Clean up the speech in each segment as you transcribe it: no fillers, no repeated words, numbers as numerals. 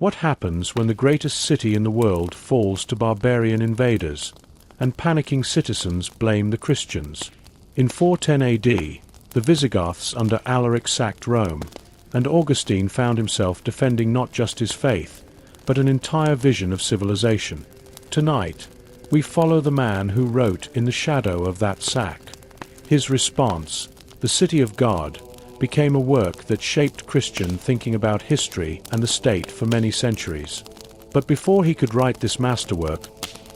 What happens when the greatest city in the world falls to barbarian invaders, and panicking citizens blame the Christians? In 410 AD, the Visigoths under Alaric sacked Rome, and Augustine found himself defending not just his faith, but an entire vision of civilization. Tonight, we follow the man who wrote in the shadow of that sack. His response, The City of God, became a work that shaped Christian thinking about history and the state for many centuries. But before he could write this masterwork,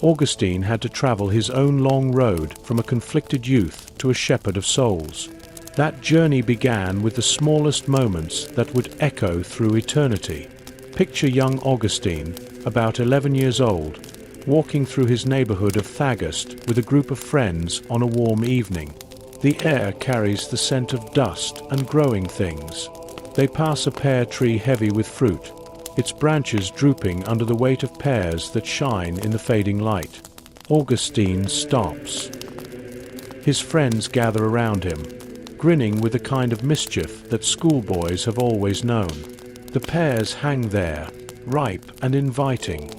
Augustine had to travel his own long road from a conflicted youth to a shepherd of souls. That journey began with the smallest moments that would echo through eternity. Picture young Augustine, about 11 years old, walking through his neighborhood of Thagast with a group of friends on a warm evening. The air carries the scent of dust and growing things. They pass a pear tree heavy with fruit, its branches drooping under the weight of pears that shine in the fading light. Augustine stops. His friends gather around him, grinning with the kind of mischief that schoolboys have always known. The pears hang there, ripe and inviting.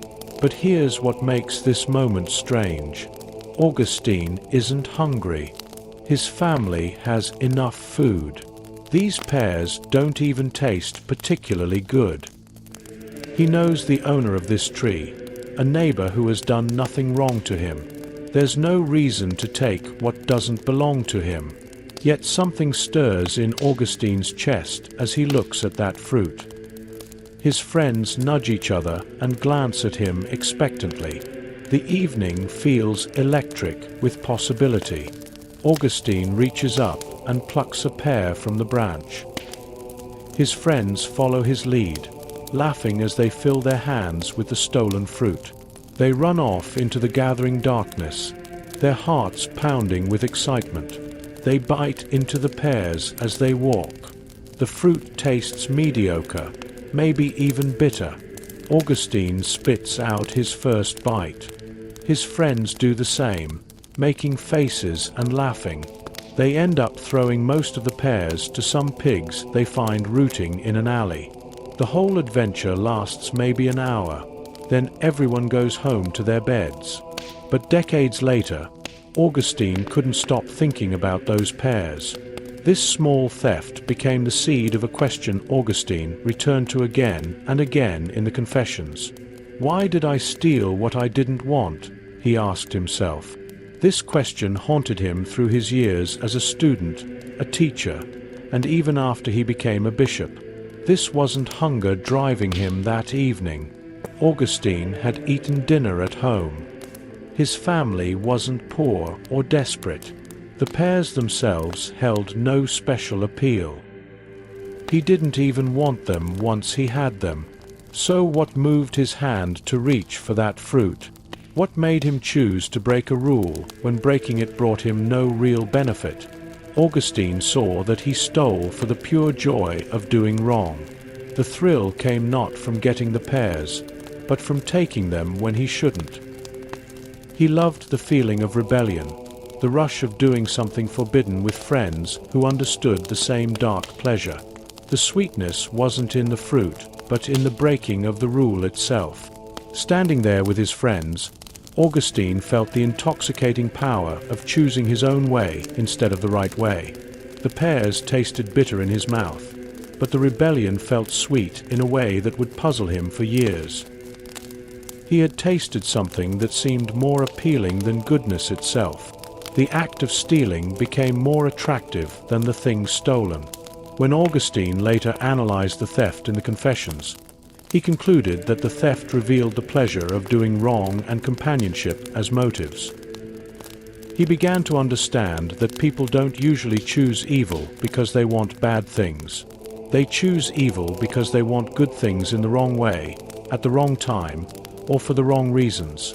But here's what makes this moment strange. Augustine isn't hungry. His family has enough food. These pears don't even taste particularly good. He knows the owner of this tree, a neighbor who has done nothing wrong to him. There's no reason to take what doesn't belong to him. Yet something stirs in Augustine's chest as he looks at that fruit. His friends nudge each other and glance at him expectantly. The evening feels electric with possibility. Augustine reaches up and plucks a pear from the branch. His friends follow his lead, laughing as they fill their hands with the stolen fruit. They run off into the gathering darkness, their hearts pounding with excitement. They bite into the pears as they walk. The fruit tastes mediocre, maybe even bitter. Augustine spits out his first bite. His friends do the same, making faces and laughing. They end up throwing most of the pears to some pigs they find rooting in an alley. The whole adventure lasts maybe an hour. Then everyone goes home to their beds. But decades later, Augustine couldn't stop thinking about those pears. This small theft became the seed of a question Augustine returned to again and again in the Confessions. Why did I steal what I didn't want? He asked himself. This question haunted him through his years as a student, a teacher, and even after he became a bishop. This wasn't hunger driving him that evening. Augustine had eaten dinner at home. His family wasn't poor or desperate. The pears themselves held no special appeal. He didn't even want them once he had them. So what moved his hand to reach for that fruit? What made him choose to break a rule when breaking it brought him no real benefit? Augustine saw that he stole for the pure joy of doing wrong. The thrill came not from getting the pears, but from taking them when he shouldn't. He loved the feeling of rebellion, the rush of doing something forbidden with friends who understood the same dark pleasure. The sweetness wasn't in the fruit, but in the breaking of the rule itself. Standing there with his friends, Augustine felt the intoxicating power of choosing his own way instead of the right way. The pears tasted bitter in his mouth, but the rebellion felt sweet in a way that would puzzle him for years. He had tasted something that seemed more appealing than goodness itself. The act of stealing became more attractive than the thing stolen. When Augustine later analyzed the theft in the Confessions, he concluded that the theft revealed the pleasure of doing wrong and companionship as motives. He began to understand that people don't usually choose evil because they want bad things. They choose evil because they want good things in the wrong way, at the wrong time, or for the wrong reasons.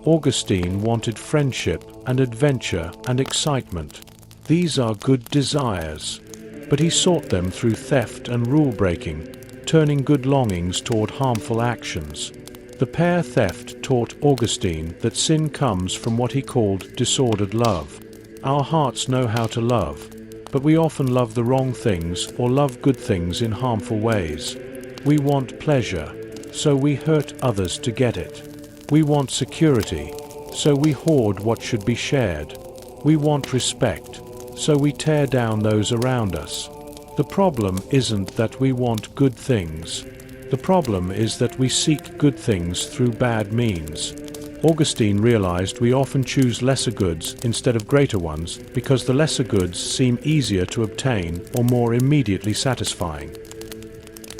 Augustine wanted friendship and adventure and excitement. These are good desires. But he sought them through theft and rule-breaking, turning good longings toward harmful actions. The pear theft taught Augustine that sin comes from what he called disordered love. Our hearts know how to love, but we often love the wrong things or love good things in harmful ways. We want pleasure, so we hurt others to get it. We want security, so we hoard what should be shared. We want respect, so we tear down those around us. The problem isn't that we want good things. The problem is that we seek good things through bad means. Augustine realized we often choose lesser goods instead of greater ones because the lesser goods seem easier to obtain or more immediately satisfying.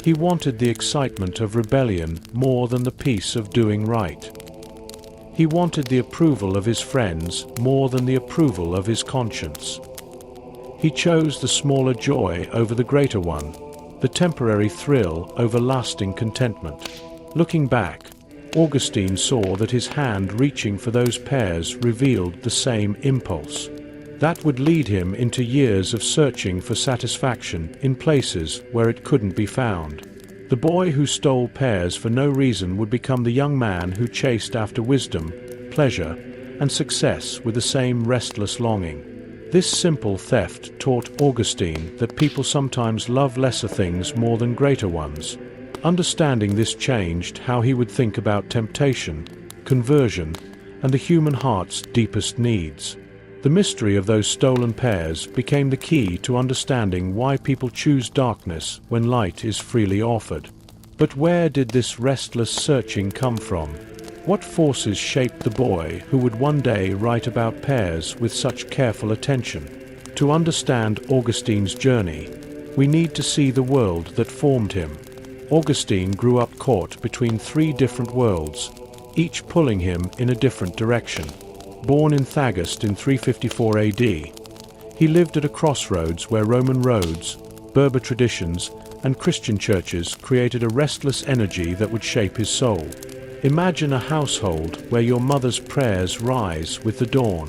He wanted the excitement of rebellion more than the peace of doing right. He wanted the approval of his friends more than the approval of his conscience. He chose the smaller joy over the greater one, the temporary thrill over lasting contentment. Looking back, Augustine saw that his hand reaching for those pears revealed the same impulse. That would lead him into years of searching for satisfaction in places where it couldn't be found. The boy who stole pears for no reason would become the young man who chased after wisdom, pleasure, and success with the same restless longing. This simple theft taught Augustine that people sometimes love lesser things more than greater ones. Understanding this changed how he would think about temptation, conversion, and the human heart's deepest needs. The mystery of those stolen pears became the key to understanding why people choose darkness when light is freely offered. But where did this restless searching come from? What forces shaped the boy who would one day write about pears with such careful attention? To understand Augustine's journey, we need to see the world that formed him. Augustine grew up caught between three different worlds, each pulling him in a different direction. Born in Thagast in 354 AD, he lived at a crossroads where Roman roads, Berber traditions, and Christian churches created a restless energy that would shape his soul. Imagine a household where your mother's prayers rise with the dawn.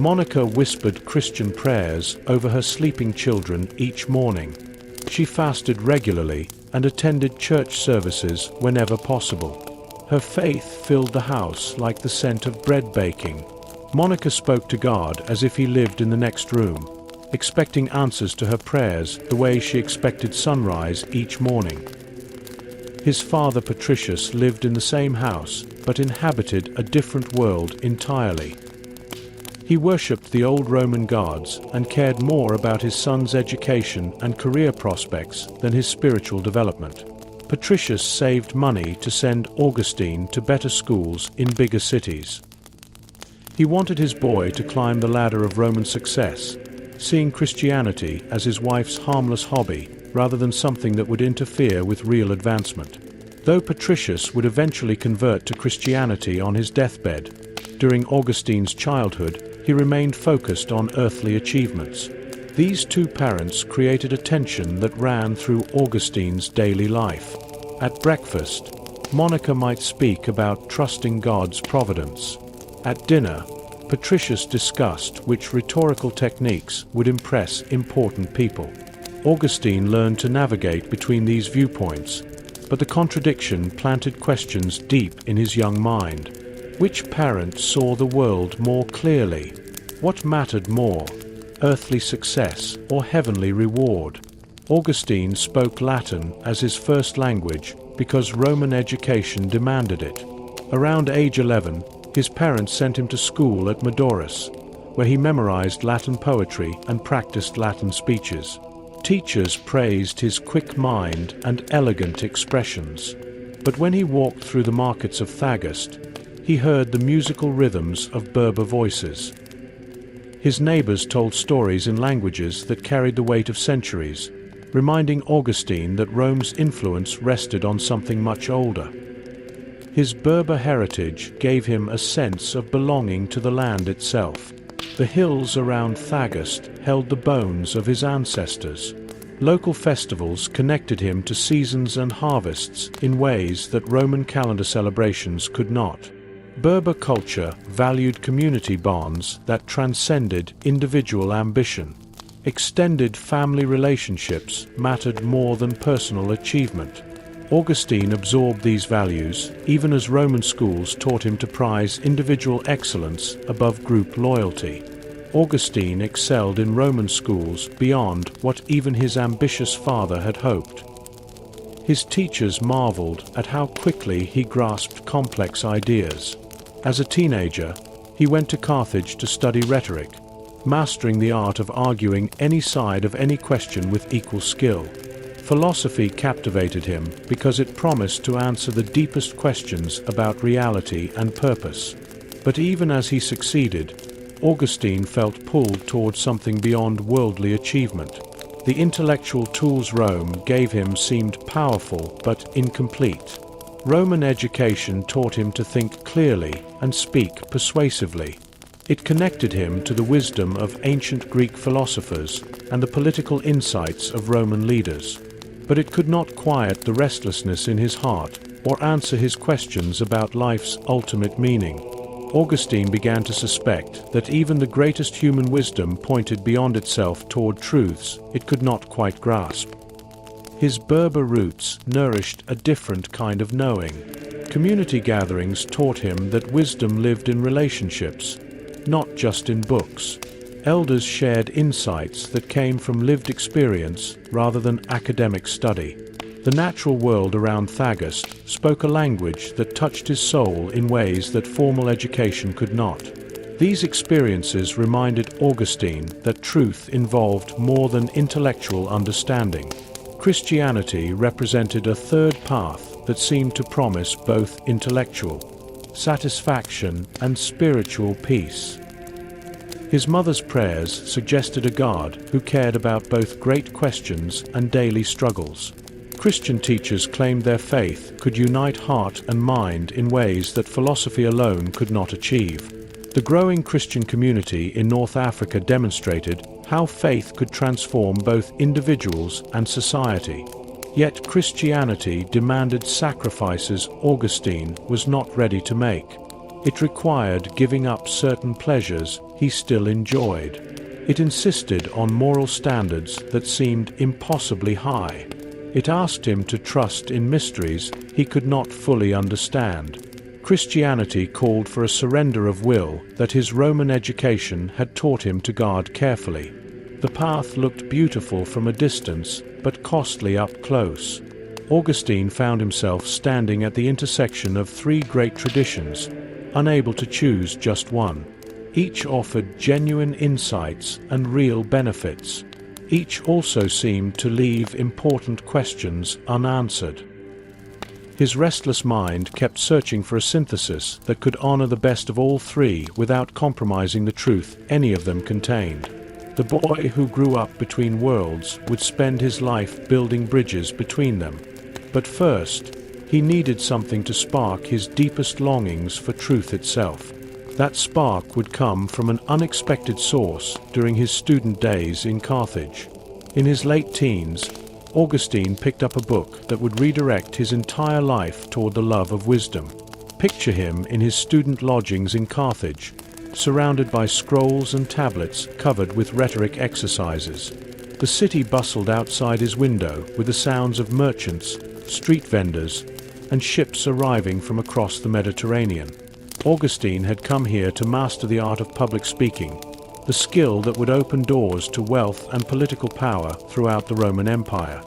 Monica whispered Christian prayers over her sleeping children each morning. She fasted regularly and attended church services whenever possible. Her faith filled the house like the scent of bread baking. Monica spoke to God as if he lived in the next room, expecting answers to her prayers the way she expected sunrise each morning. His father Patricius lived in the same house, but inhabited a different world entirely. He worshipped the old Roman gods and cared more about his son's education and career prospects than his spiritual development. Patricius saved money to send Augustine to better schools in bigger cities. He wanted his boy to climb the ladder of Roman success, seeing Christianity as his wife's harmless hobby rather than something that would interfere with real advancement. Though Patricius would eventually convert to Christianity on his deathbed, during Augustine's childhood, he remained focused on earthly achievements. These two parents created a tension that ran through Augustine's daily life. At breakfast, Monica might speak about trusting God's providence. At dinner, Patricius discussed which rhetorical techniques would impress important people. Augustine learned to navigate between these viewpoints, but the contradiction planted questions deep in his young mind. Which parent saw the world more clearly? What mattered more, earthly success or heavenly reward? Augustine spoke Latin as his first language because Roman education demanded it. Around age 11, his parents sent him to school at Medorus, where he memorized Latin poetry and practiced Latin speeches. Teachers praised his quick mind and elegant expressions. But when he walked through the markets of Thagast, he heard the musical rhythms of Berber voices. His neighbors told stories in languages that carried the weight of centuries, reminding Augustine that Rome's influence rested on something much older. His Berber heritage gave him a sense of belonging to the land itself. The hills around Thagast held the bones of his ancestors. Local festivals connected him to seasons and harvests in ways that Roman calendar celebrations could not. Berber culture valued community bonds that transcended individual ambition. Extended family relationships mattered more than personal achievement. Augustine absorbed these values, even as Roman schools taught him to prize individual excellence above group loyalty. Augustine excelled in Roman schools beyond what even his ambitious father had hoped. His teachers marveled at how quickly he grasped complex ideas. As a teenager, he went to Carthage to study rhetoric, mastering the art of arguing any side of any question with equal skill. Philosophy captivated him because it promised to answer the deepest questions about reality and purpose. But even as he succeeded, Augustine felt pulled toward something beyond worldly achievement. The intellectual tools Rome gave him seemed powerful but incomplete. Roman education taught him to think clearly and speak persuasively. It connected him to the wisdom of ancient Greek philosophers and the political insights of Roman leaders. But it could not quiet the restlessness in his heart or answer his questions about life's ultimate meaning. Augustine began to suspect that even the greatest human wisdom pointed beyond itself toward truths it could not quite grasp. His Berber roots nourished a different kind of knowing. Community gatherings taught him that wisdom lived in relationships, not just in books. Elders shared insights that came from lived experience rather than academic study. The natural world around Thagast spoke a language that touched his soul in ways that formal education could not. These experiences reminded Augustine that truth involved more than intellectual understanding. Christianity represented a third path that seemed to promise both intellectual satisfaction and spiritual peace. His mother's prayers suggested a God who cared about both great questions and daily struggles. Christian teachers claimed their faith could unite heart and mind in ways that philosophy alone could not achieve. The growing Christian community in North Africa demonstrated how faith could transform both individuals and society. Yet Christianity demanded sacrifices Augustine was not ready to make. It required giving up certain pleasures he still enjoyed. It insisted on moral standards that seemed impossibly high. It asked him to trust in mysteries he could not fully understand. Christianity called for a surrender of will that his Roman education had taught him to guard carefully. The path looked beautiful from a distance, but costly up close. Augustine found himself standing at the intersection of three great traditions, unable to choose just one. Each offered genuine insights and real benefits. Each also seemed to leave important questions unanswered. His restless mind kept searching for a synthesis that could honor the best of all three without compromising the truth any of them contained. The boy who grew up between worlds would spend his life building bridges between them. But first, he needed something to spark his deepest longings for truth itself. That spark would come from an unexpected source during his student days in Carthage. In his late teens, Augustine picked up a book that would redirect his entire life toward the love of wisdom. Picture him in his student lodgings in Carthage, surrounded by scrolls and tablets covered with rhetoric exercises. The city bustled outside his window with the sounds of merchants, street vendors, and ships arriving from across the Mediterranean. Augustine had come here to master the art of public speaking, the skill that would open doors to wealth and political power throughout the Roman Empire.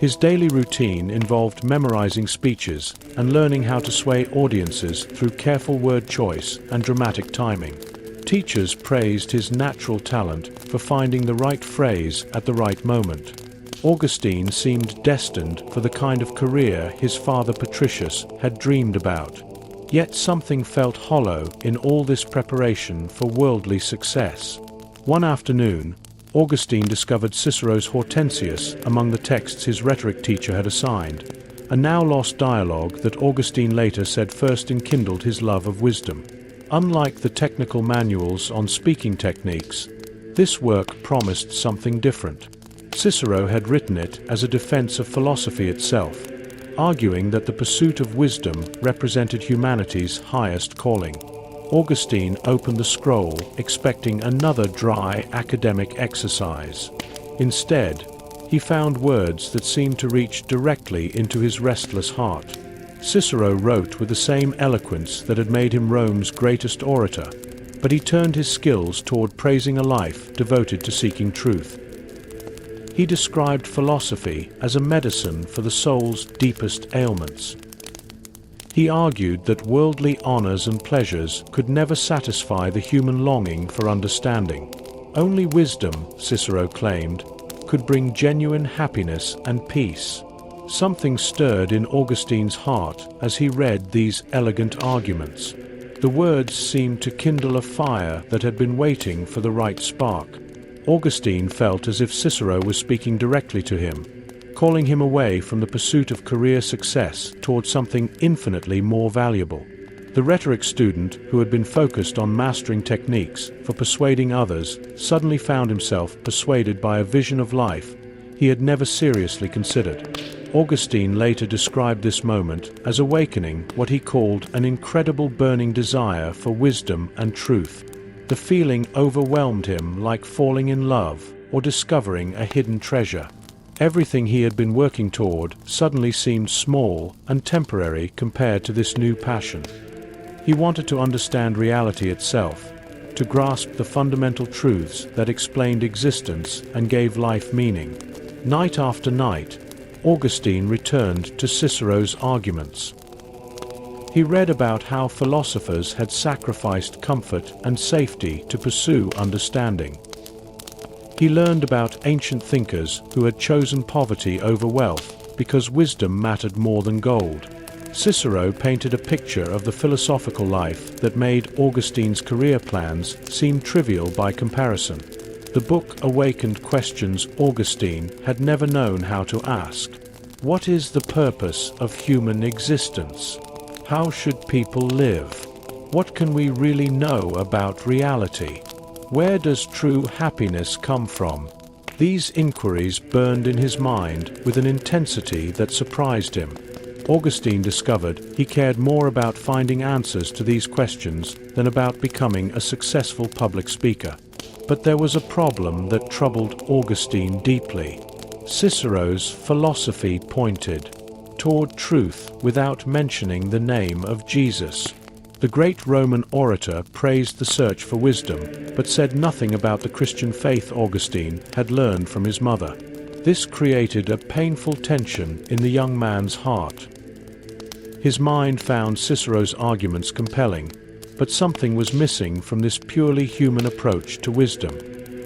His daily routine involved memorizing speeches and learning how to sway audiences through careful word choice and dramatic timing. Teachers praised his natural talent for finding the right phrase at the right moment. Augustine seemed destined for the kind of career his father Patricius had dreamed about. Yet something felt hollow in all this preparation for worldly success. One afternoon, Augustine discovered Cicero's Hortensius among the texts his rhetoric teacher had assigned, a now-lost dialogue that Augustine later said first enkindled his love of wisdom. Unlike the technical manuals on speaking techniques, this work promised something different. Cicero had written it as a defense of philosophy itself, arguing that the pursuit of wisdom represented humanity's highest calling. Augustine opened the scroll expecting another dry academic exercise. Instead, he found words that seemed to reach directly into his restless heart. Cicero wrote with the same eloquence that had made him Rome's greatest orator, but he turned his skills toward praising a life devoted to seeking truth. He described philosophy as a medicine for the soul's deepest ailments. He argued that worldly honors and pleasures could never satisfy the human longing for understanding. Only wisdom, Cicero claimed, could bring genuine happiness and peace. Something stirred in Augustine's heart as he read these elegant arguments. The words seemed to kindle a fire that had been waiting for the right spark. Augustine felt as if Cicero was speaking directly to him, calling him away from the pursuit of career success toward something infinitely more valuable. The rhetoric student, who had been focused on mastering techniques for persuading others, suddenly found himself persuaded by a vision of life he had never seriously considered. Augustine later described this moment as awakening what he called an incredible burning desire for wisdom and truth. The feeling overwhelmed him like falling in love or discovering a hidden treasure. Everything he had been working toward suddenly seemed small and temporary compared to this new passion. He wanted to understand reality itself, to grasp the fundamental truths that explained existence and gave life meaning. Night after night, Augustine returned to Cicero's arguments. He read about how philosophers had sacrificed comfort and safety to pursue understanding. He learned about ancient thinkers who had chosen poverty over wealth because wisdom mattered more than gold. Cicero painted a picture of the philosophical life that made Augustine's career plans seem trivial by comparison. The book awakened questions Augustine had never known how to ask. What is the purpose of human existence? How should people live? What can we really know about reality? Where does true happiness come from? These inquiries burned in his mind with an intensity that surprised him. Augustine discovered he cared more about finding answers to these questions than about becoming a successful public speaker. But there was a problem that troubled Augustine deeply. Cicero's philosophy pointed toward truth without mentioning the name of Jesus. The great Roman orator praised the search for wisdom, but said nothing about the Christian faith Augustine had learned from his mother. This created a painful tension in the young man's heart. His mind found Cicero's arguments compelling, but something was missing from this purely human approach to wisdom.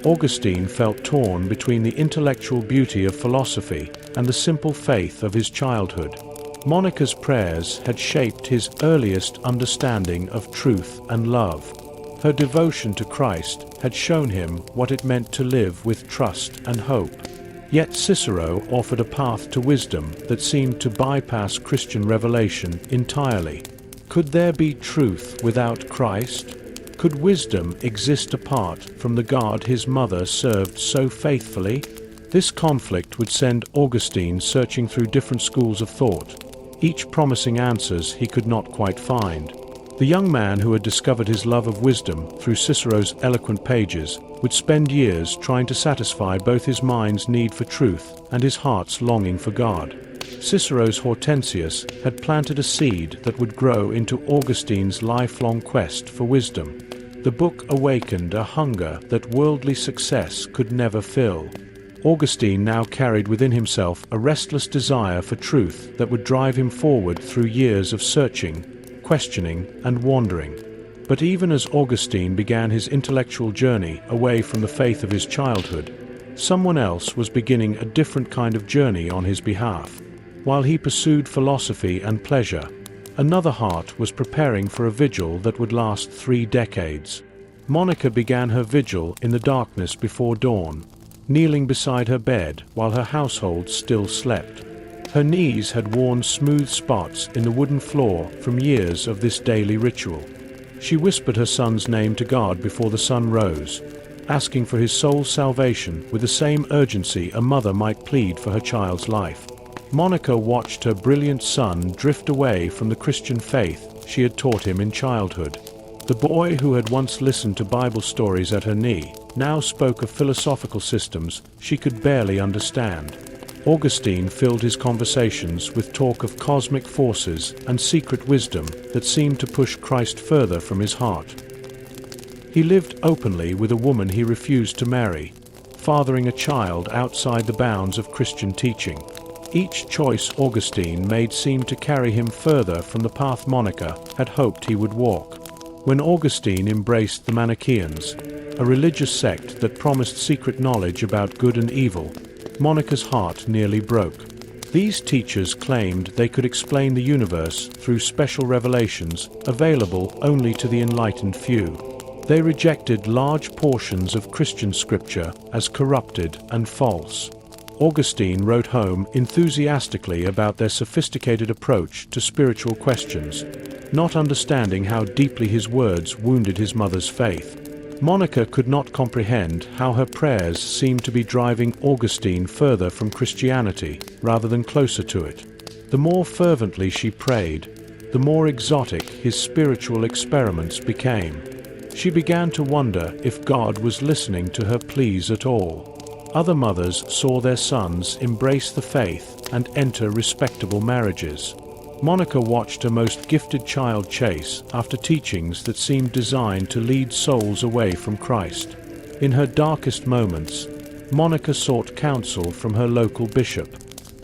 Augustine felt torn between the intellectual beauty of philosophy and the simple faith of his childhood. Monica's prayers had shaped his earliest understanding of truth and love. Her devotion to Christ had shown him what it meant to live with trust and hope. Yet Cicero offered a path to wisdom that seemed to bypass Christian revelation entirely. Could there be truth without Christ? Could wisdom exist apart from the God his mother served so faithfully? This conflict would send Augustine searching through different schools of thought, each promising answers he could not quite find. The young man who had discovered his love of wisdom through Cicero's eloquent pages would spend years trying to satisfy both his mind's need for truth and his heart's longing for God. Cicero's Hortensius had planted a seed that would grow into Augustine's lifelong quest for wisdom. The book awakened a hunger that worldly success could never fill. Augustine now carried within himself a restless desire for truth that would drive him forward through years of searching, questioning, and wandering. But even as Augustine began his intellectual journey away from the faith of his childhood, someone else was beginning a different kind of journey on his behalf. While he pursued philosophy and pleasure, another heart was preparing for a vigil that would last 3 decades. Monica began her vigil in the darkness before dawn, kneeling beside her bed while her household still slept. Her knees had worn smooth spots in the wooden floor from years of this daily ritual. She whispered her son's name to God before the sun rose, asking for his soul's salvation with the same urgency a mother might plead for her child's life. Monica watched her brilliant son drift away from the Christian faith she had taught him in childhood. The boy who had once listened to Bible stories at her knee now spoke of philosophical systems she could barely understand. Augustine filled his conversations with talk of cosmic forces and secret wisdom that seemed to push Christ further from his heart. He lived openly with a woman he refused to marry, fathering a child outside the bounds of Christian teaching. Each choice Augustine made seemed to carry him further from the path Monica had hoped he would walk. When Augustine embraced the Manichaeans, a religious sect that promised secret knowledge about good and evil, Monica's heart nearly broke. These teachers claimed they could explain the universe through special revelations available only to the enlightened few. They rejected large portions of Christian scripture as corrupted and false. Augustine wrote home enthusiastically about their sophisticated approach to spiritual questions, not understanding how deeply his words wounded his mother's faith. Monica could not comprehend how her prayers seemed to be driving Augustine further from Christianity rather than closer to it. The more fervently she prayed, the more exotic his spiritual experiments became. She began to wonder if God was listening to her pleas at all. Other mothers saw their sons embrace the faith and enter respectable marriages. Monica watched her most gifted child chase after teachings that seemed designed to lead souls away from Christ. In her darkest moments, Monica sought counsel from her local bishop.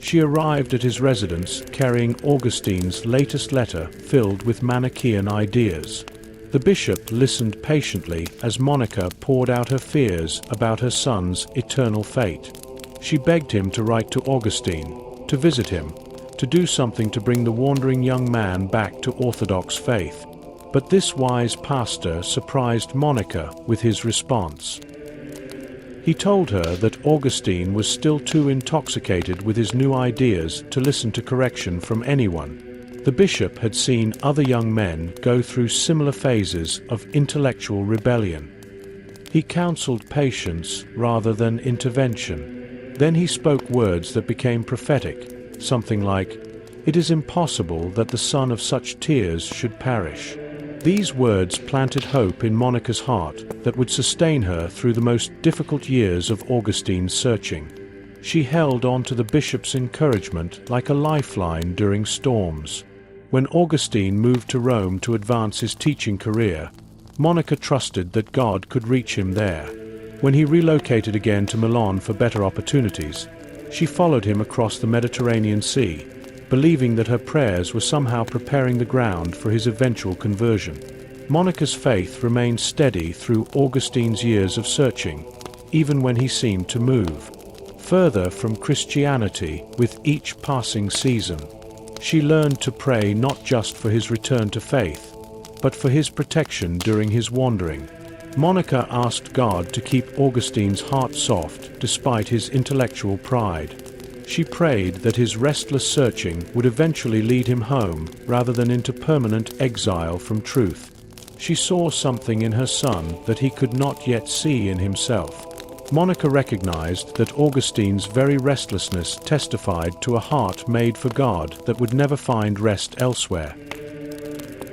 She arrived at his residence carrying Augustine's latest letter filled with Manichaean ideas. The bishop listened patiently as Monica poured out her fears about her son's eternal fate. She begged him to write to Augustine, to visit him, to do something to bring the wandering young man back to Orthodox faith. But this wise pastor surprised Monica with his response. He told her that Augustine was still too intoxicated with his new ideas to listen to correction from anyone. The bishop had seen other young men go through similar phases of intellectual rebellion. He counseled patience rather than intervention. Then he spoke words that became prophetic, something like, "It is impossible that the son of such tears should perish." These words planted hope in Monica's heart that would sustain her through the most difficult years of Augustine's searching. She held on to the bishop's encouragement like a lifeline during storms. When Augustine moved to Rome to advance his teaching career, Monica trusted that God could reach him there. When he relocated again to Milan for better opportunities, she followed him across the Mediterranean Sea, believing that her prayers were somehow preparing the ground for his eventual conversion. Monica's faith remained steady through Augustine's years of searching, even when he seemed to move further from Christianity with each passing season. She learned to pray not just for his return to faith, but for his protection during his wandering. Monica asked God to keep Augustine's heart soft despite his intellectual pride. She prayed that his restless searching would eventually lead him home rather than into permanent exile from truth. She saw something in her son that he could not yet see in himself. Monica recognized that Augustine's very restlessness testified to a heart made for God that would never find rest elsewhere.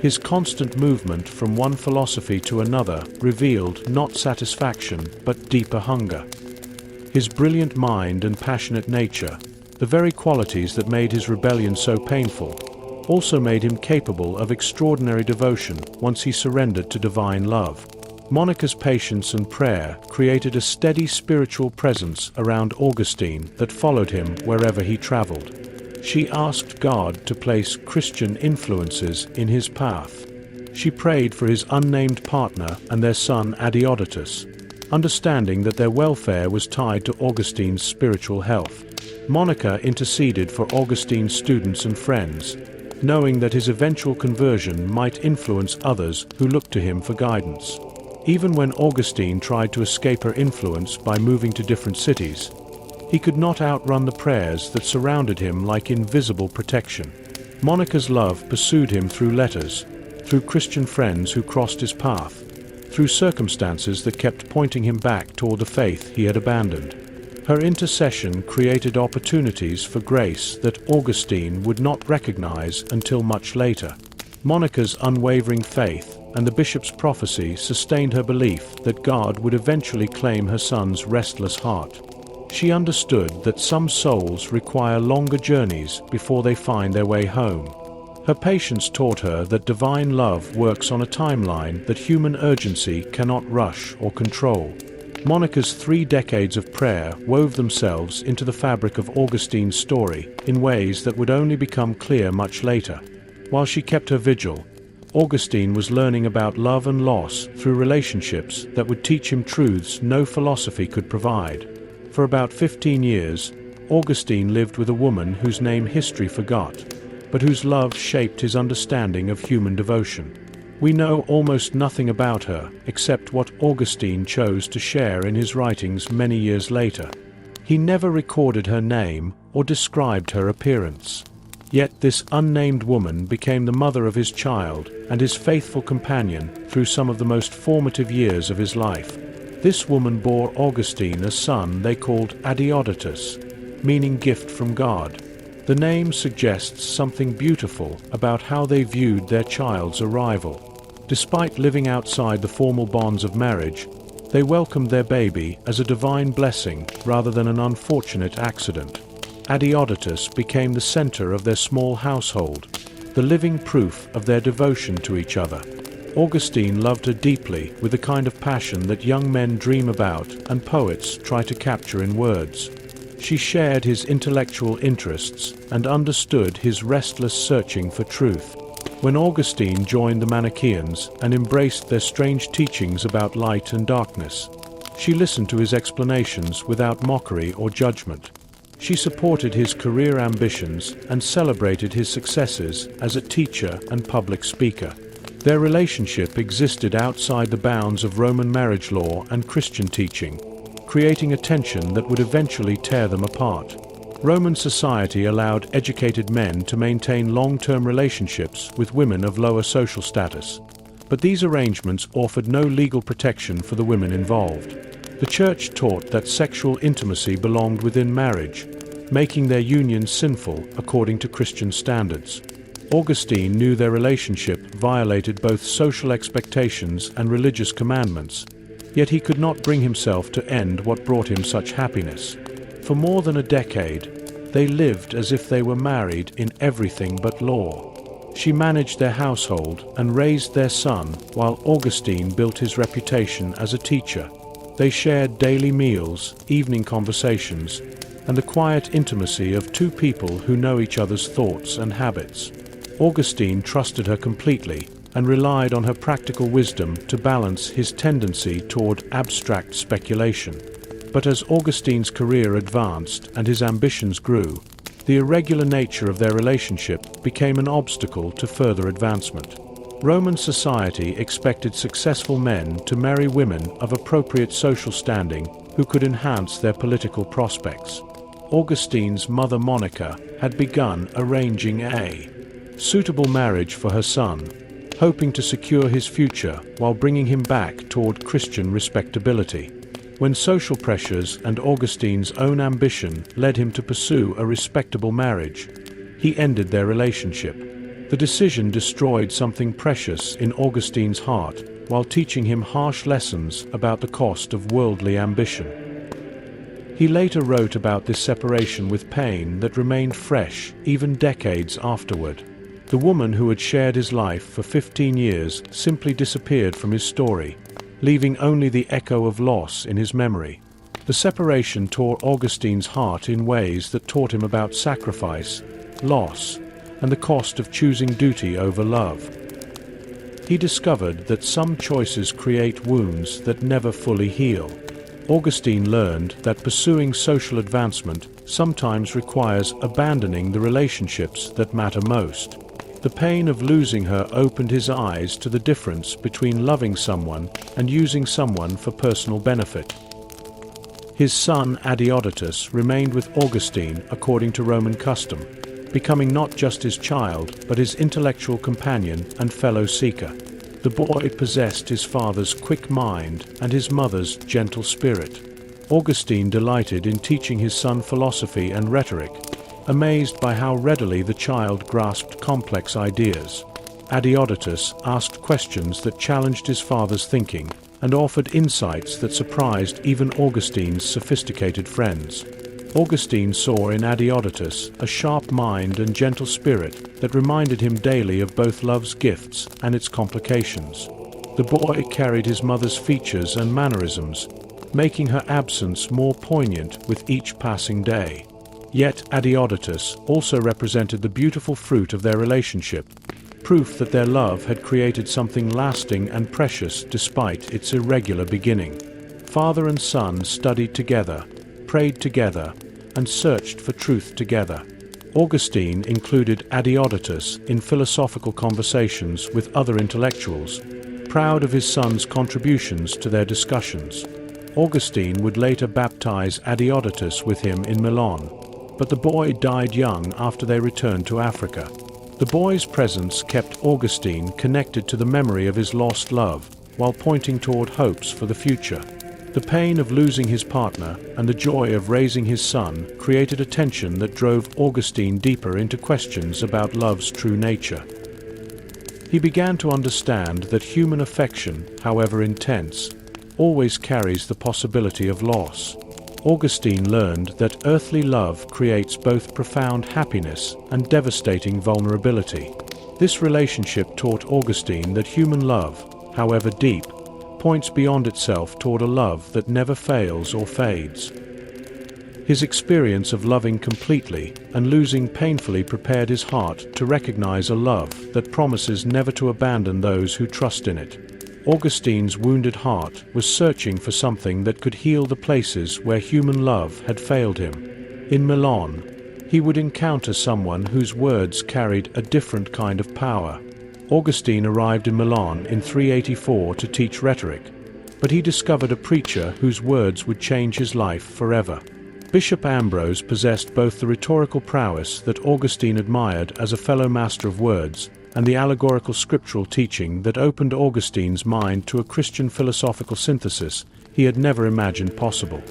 His constant movement from one philosophy to another revealed not satisfaction but deeper hunger. His brilliant mind and passionate nature, the very qualities that made his rebellion so painful, also made him capable of extraordinary devotion once he surrendered to divine love. Monica's patience and prayer created a steady spiritual presence around Augustine that followed him wherever he traveled. She asked God to place Christian influences in his path. She prayed for his unnamed partner and their son Adeodatus, understanding that their welfare was tied to Augustine's spiritual health. Monica interceded for Augustine's students and friends, knowing that his eventual conversion might influence others who looked to him for guidance. Even when Augustine tried to escape her influence by moving to different cities, he could not outrun the prayers that surrounded him like invisible protection. Monica's love pursued him through letters, through Christian friends who crossed his path, through circumstances that kept pointing him back toward the faith he had abandoned. Her intercession created opportunities for grace that Augustine would not recognize until much later. Monica's unwavering faith and the bishop's prophecy sustained her belief that God would eventually claim her son's restless heart. She understood that some souls require longer journeys before they find their way home. Her patience taught her that divine love works on a timeline that human urgency cannot rush or control. Monica's 3 decades of prayer wove themselves into the fabric of Augustine's story in ways that would only become clear much later. While she kept her vigil, Augustine was learning about love and loss through relationships that would teach him truths no philosophy could provide. For about 15 years, Augustine lived with a woman whose name history forgot, but whose love shaped his understanding of human devotion. We know almost nothing about her except what Augustine chose to share in his writings many years later. He never recorded her name or described her appearance. Yet this unnamed woman became the mother of his child and his faithful companion through some of the most formative years of his life. This woman bore Augustine a son they called Adiodatus, meaning gift from God. The name suggests something beautiful about how they viewed their child's arrival. Despite living outside the formal bonds of marriage, they welcomed their baby as a divine blessing rather than an unfortunate accident. Adiodatus became the center of their small household, the living proof of their devotion to each other. Augustine loved her deeply with the kind of passion that young men dream about and poets try to capture in words. She shared his intellectual interests and understood his restless searching for truth. When Augustine joined the Manichaeans and embraced their strange teachings about light and darkness, she listened to his explanations without mockery or judgment. She supported his career ambitions and celebrated his successes as a teacher and public speaker. Their relationship existed outside the bounds of Roman marriage law and Christian teaching, creating a tension that would eventually tear them apart. Roman society allowed educated men to maintain long-term relationships with women of lower social status, but these arrangements offered no legal protection for the women involved. The Church taught that sexual intimacy belonged within marriage, making their union sinful according to Christian standards. Augustine knew their relationship violated both social expectations and religious commandments, yet he could not bring himself to end what brought him such happiness. For more than a decade, they lived as if they were married in everything but law. She managed their household and raised their son while Augustine built his reputation as a teacher. They shared daily meals, evening conversations, and the quiet intimacy of two people who know each other's thoughts and habits. Augustine trusted her completely and relied on her practical wisdom to balance his tendency toward abstract speculation. But as Augustine's career advanced and his ambitions grew, the irregular nature of their relationship became an obstacle to further advancement. Roman society expected successful men to marry women of appropriate social standing who could enhance their political prospects. Augustine's mother Monica had begun arranging a suitable marriage for her son, hoping to secure his future while bringing him back toward Christian respectability. When social pressures and Augustine's own ambition led him to pursue a respectable marriage, he ended their relationship. The decision destroyed something precious in Augustine's heart while teaching him harsh lessons about the cost of worldly ambition. He later wrote about this separation with pain that remained fresh even decades afterward. The woman who had shared his life for 15 years simply disappeared from his story, leaving only the echo of loss in his memory. The separation tore Augustine's heart in ways that taught him about sacrifice, loss, and the cost of choosing duty over love. He discovered that some choices create wounds that never fully heal. Augustine learned that pursuing social advancement sometimes requires abandoning the relationships that matter most. The pain of losing her opened his eyes to the difference between loving someone and using someone for personal benefit. His son Adiodatus remained with Augustine according to Roman custom, becoming not just his child but his intellectual companion and fellow seeker. The boy possessed his father's quick mind and his mother's gentle spirit. Augustine delighted in teaching his son philosophy and rhetoric, amazed by how readily the child grasped complex ideas. Adiodatus asked questions that challenged his father's thinking and offered insights that surprised even Augustine's sophisticated friends. Augustine saw in Adiodatus a sharp mind and gentle spirit that reminded him daily of both love's gifts and its complications. The boy carried his mother's features and mannerisms, making her absence more poignant with each passing day. Yet Adiodatus also represented the beautiful fruit of their relationship, proof that their love had created something lasting and precious despite its irregular beginning. Father and son studied together, prayed together, and searched for truth together. Augustine included Adiodatus in philosophical conversations with other intellectuals, proud of his son's contributions to their discussions. Augustine would later baptize Adiodatus with him in Milan, but the boy died young after they returned to Africa. The boy's presence kept Augustine connected to the memory of his lost love, while pointing toward hopes for the future. The pain of losing his partner and the joy of raising his son created a tension that drove Augustine deeper into questions about love's true nature. He began to understand that human affection, however intense, always carries the possibility of loss. Augustine learned that earthly love creates both profound happiness and devastating vulnerability. This relationship taught Augustine that human love, however deep, points beyond itself toward a love that never fails or fades. His experience of loving completely and losing painfully prepared his heart to recognize a love that promises never to abandon those who trust in it. Augustine's wounded heart was searching for something that could heal the places where human love had failed him. In Milan, he would encounter someone whose words carried a different kind of power. Augustine arrived in Milan in 384 to teach rhetoric, but he discovered a preacher whose words would change his life forever. Bishop Ambrose possessed both the rhetorical prowess that Augustine admired as a fellow master of words and the allegorical scriptural teaching that opened Augustine's mind to a Christian philosophical synthesis he had never imagined possible.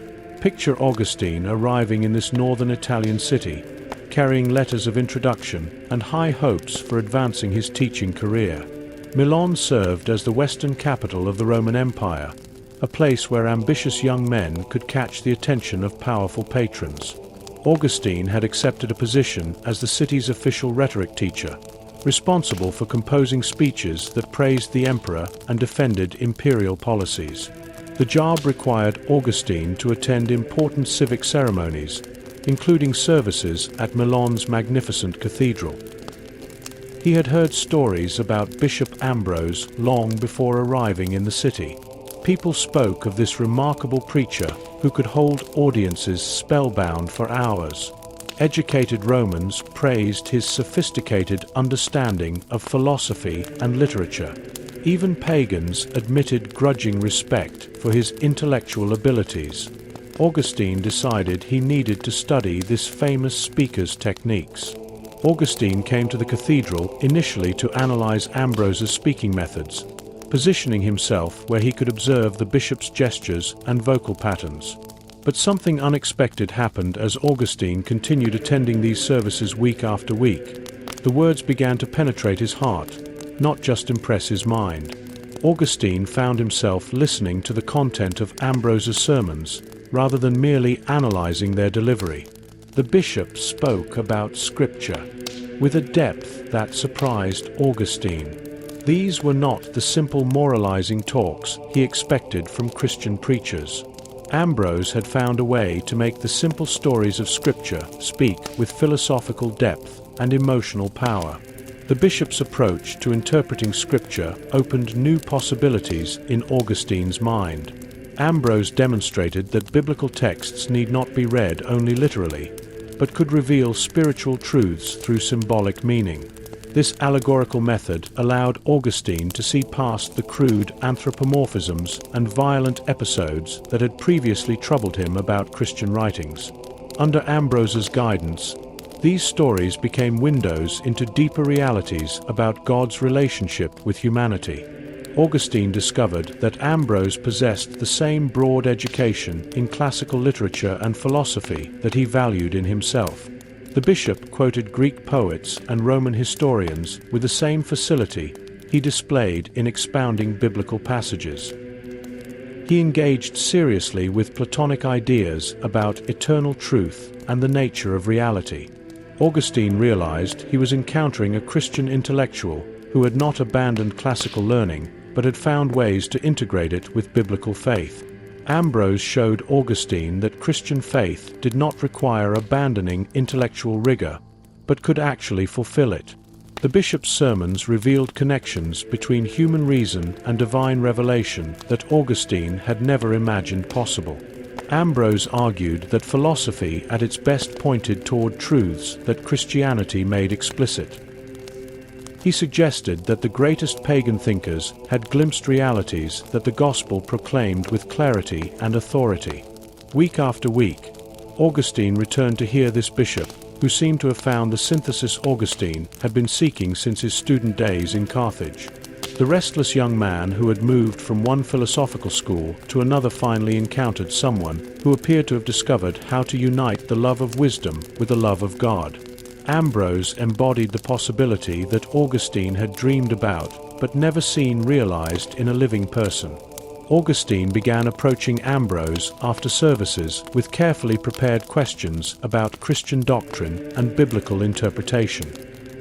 Picture Augustine arriving in this northern Italian city, carrying letters of introduction and high hopes for advancing his teaching career. Milan served as the western capital of the Roman Empire, a place where ambitious young men could catch the attention of powerful patrons. Augustine had accepted a position as the city's official rhetoric teacher, responsible for composing speeches that praised the emperor and defended imperial policies. The job required Augustine to attend important civic ceremonies, including services at Milan's magnificent cathedral. He had heard stories about Bishop Ambrose long before arriving in the city. People spoke of this remarkable preacher who could hold audiences spellbound for hours. Educated Romans praised his sophisticated understanding of philosophy and literature. Even pagans admitted grudging respect for his intellectual abilities. Augustine decided he needed to study this famous speaker's techniques. Augustine came to the cathedral initially to analyze Ambrose's speaking methods, positioning himself where he could observe the bishop's gestures and vocal patterns. But something unexpected happened as Augustine continued attending these services week after week. The words began to penetrate his heart, not just impress his mind. Augustine found himself listening to the content of Ambrose's sermons, rather than merely analyzing their delivery. The bishop spoke about Scripture with a depth that surprised Augustine. These were not the simple moralizing talks he expected from Christian preachers. Ambrose had found a way to make the simple stories of Scripture speak with philosophical depth and emotional power. The bishop's approach to interpreting Scripture opened new possibilities in Augustine's mind. Ambrose demonstrated that biblical texts need not be read only literally, but could reveal spiritual truths through symbolic meaning. This allegorical method allowed Augustine to see past the crude anthropomorphisms and violent episodes that had previously troubled him about Christian writings. Under Ambrose's guidance, these stories became windows into deeper realities about God's relationship with humanity. Augustine discovered that Ambrose possessed the same broad education in classical literature and philosophy that he valued in himself. The bishop quoted Greek poets and Roman historians with the same facility he displayed in expounding biblical passages. He engaged seriously with Platonic ideas about eternal truth and the nature of reality. Augustine realized he was encountering a Christian intellectual who had not abandoned classical learning, but had found ways to integrate it with biblical faith. Ambrose showed Augustine that Christian faith did not require abandoning intellectual rigor, but could actually fulfill it. The bishop's sermons revealed connections between human reason and divine revelation that Augustine had never imagined possible. Ambrose argued that philosophy at its best pointed toward truths that Christianity made explicit. He suggested that the greatest pagan thinkers had glimpsed realities that the gospel proclaimed with clarity and authority. Week after week, Augustine returned to hear this bishop, who seemed to have found the synthesis Augustine had been seeking since his student days in Carthage. The restless young man who had moved from one philosophical school to another finally encountered someone who appeared to have discovered how to unite the love of wisdom with the love of God. Ambrose embodied the possibility that Augustine had dreamed about, but never seen realized in a living person. Augustine began approaching Ambrose after services with carefully prepared questions about Christian doctrine and biblical interpretation.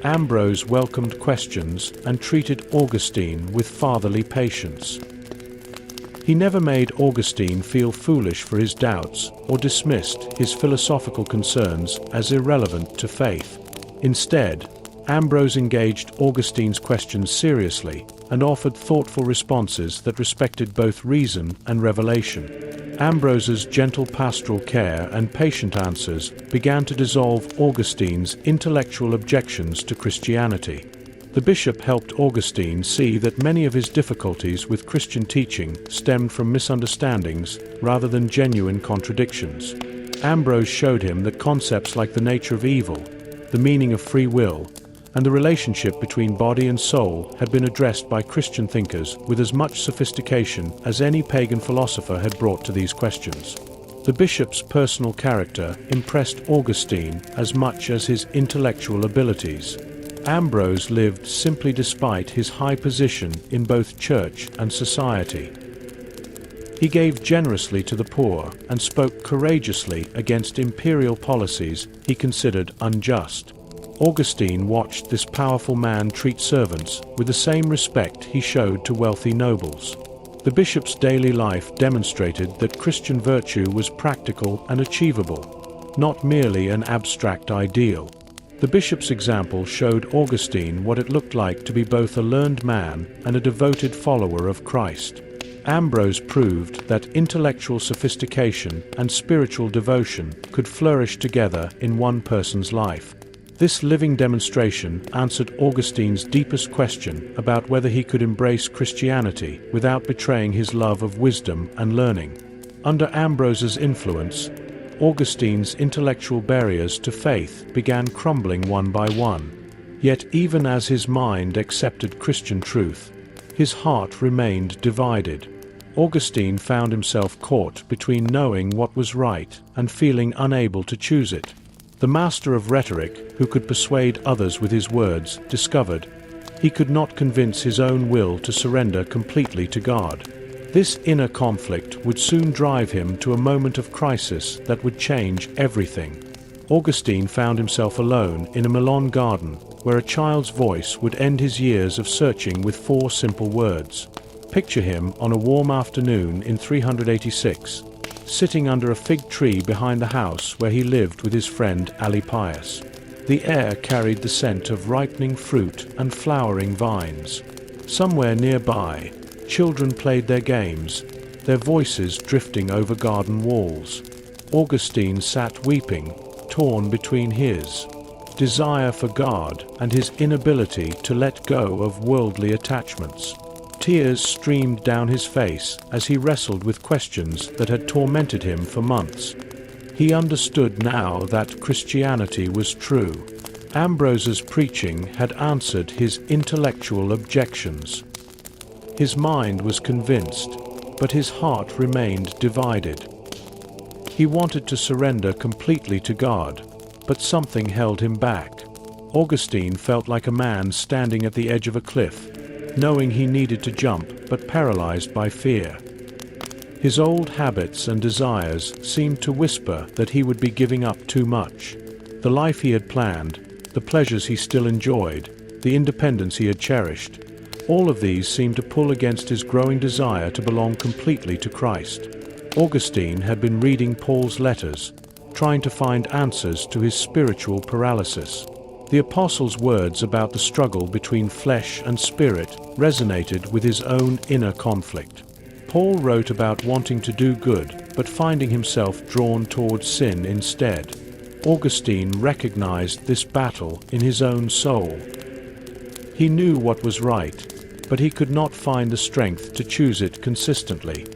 Ambrose welcomed questions and treated Augustine with fatherly patience. He never made Augustine feel foolish for his doubts or dismissed his philosophical concerns as irrelevant to faith. Instead, Ambrose engaged Augustine's questions seriously and offered thoughtful responses that respected both reason and revelation. Ambrose's gentle pastoral care and patient answers began to dissolve Augustine's intellectual objections to Christianity. The bishop helped Augustine see that many of his difficulties with Christian teaching stemmed from misunderstandings rather than genuine contradictions. Ambrose showed him that concepts like the nature of evil, the meaning of free will, and the relationship between body and soul had been addressed by Christian thinkers with as much sophistication as any pagan philosopher had brought to these questions. The bishop's personal character impressed Augustine as much as his intellectual abilities. Ambrose lived simply despite his high position in both church and society. He gave generously to the poor and spoke courageously against imperial policies he considered unjust. Augustine watched this powerful man treat servants with the same respect he showed to wealthy nobles. The bishop's daily life demonstrated that Christian virtue was practical and achievable, not merely an abstract ideal. The bishop's example showed Augustine what it looked like to be both a learned man and a devoted follower of Christ. Ambrose proved that intellectual sophistication and spiritual devotion could flourish together in one person's life. This living demonstration answered Augustine's deepest question about whether he could embrace Christianity without betraying his love of wisdom and learning. Under Ambrose's influence, Augustine's intellectual barriers to faith began crumbling one by one. Yet even as his mind accepted Christian truth, his heart remained divided. Augustine found himself caught between knowing what was right and feeling unable to choose it. The master of rhetoric, who could persuade others with his words, discovered he could not convince his own will to surrender completely to God. This inner conflict would soon drive him to a moment of crisis that would change everything. Augustine found himself alone in a Milan garden, where a child's voice would end his years of searching with 4 simple words. Picture him on a warm afternoon in 386, sitting under a fig tree behind the house where he lived with his friend Pelagius. The air carried the scent of ripening fruit and flowering vines. Somewhere nearby, children played their games, their voices drifting over garden walls. Augustine sat weeping, torn between his desire for God and his inability to let go of worldly attachments. Tears streamed down his face as he wrestled with questions that had tormented him for months. He understood now that Christianity was true. Ambrose's preaching had answered his intellectual objections. His mind was convinced, but his heart remained divided. He wanted to surrender completely to God, but something held him back. Augustine felt like a man standing at the edge of a cliff, knowing he needed to jump but paralyzed by fear. His old habits and desires seemed to whisper that he would be giving up too much. The life he had planned, the pleasures he still enjoyed, the independence he had cherished, all of these seemed to pull against his growing desire to belong completely to Christ. Augustine had been reading Paul's letters, trying to find answers to his spiritual paralysis. The apostle's words about the struggle between flesh and spirit resonated with his own inner conflict. Paul wrote about wanting to do good, but finding himself drawn towards sin instead. Augustine recognized this battle in his own soul. He knew what was right, but he could not find the strength to choose it consistently.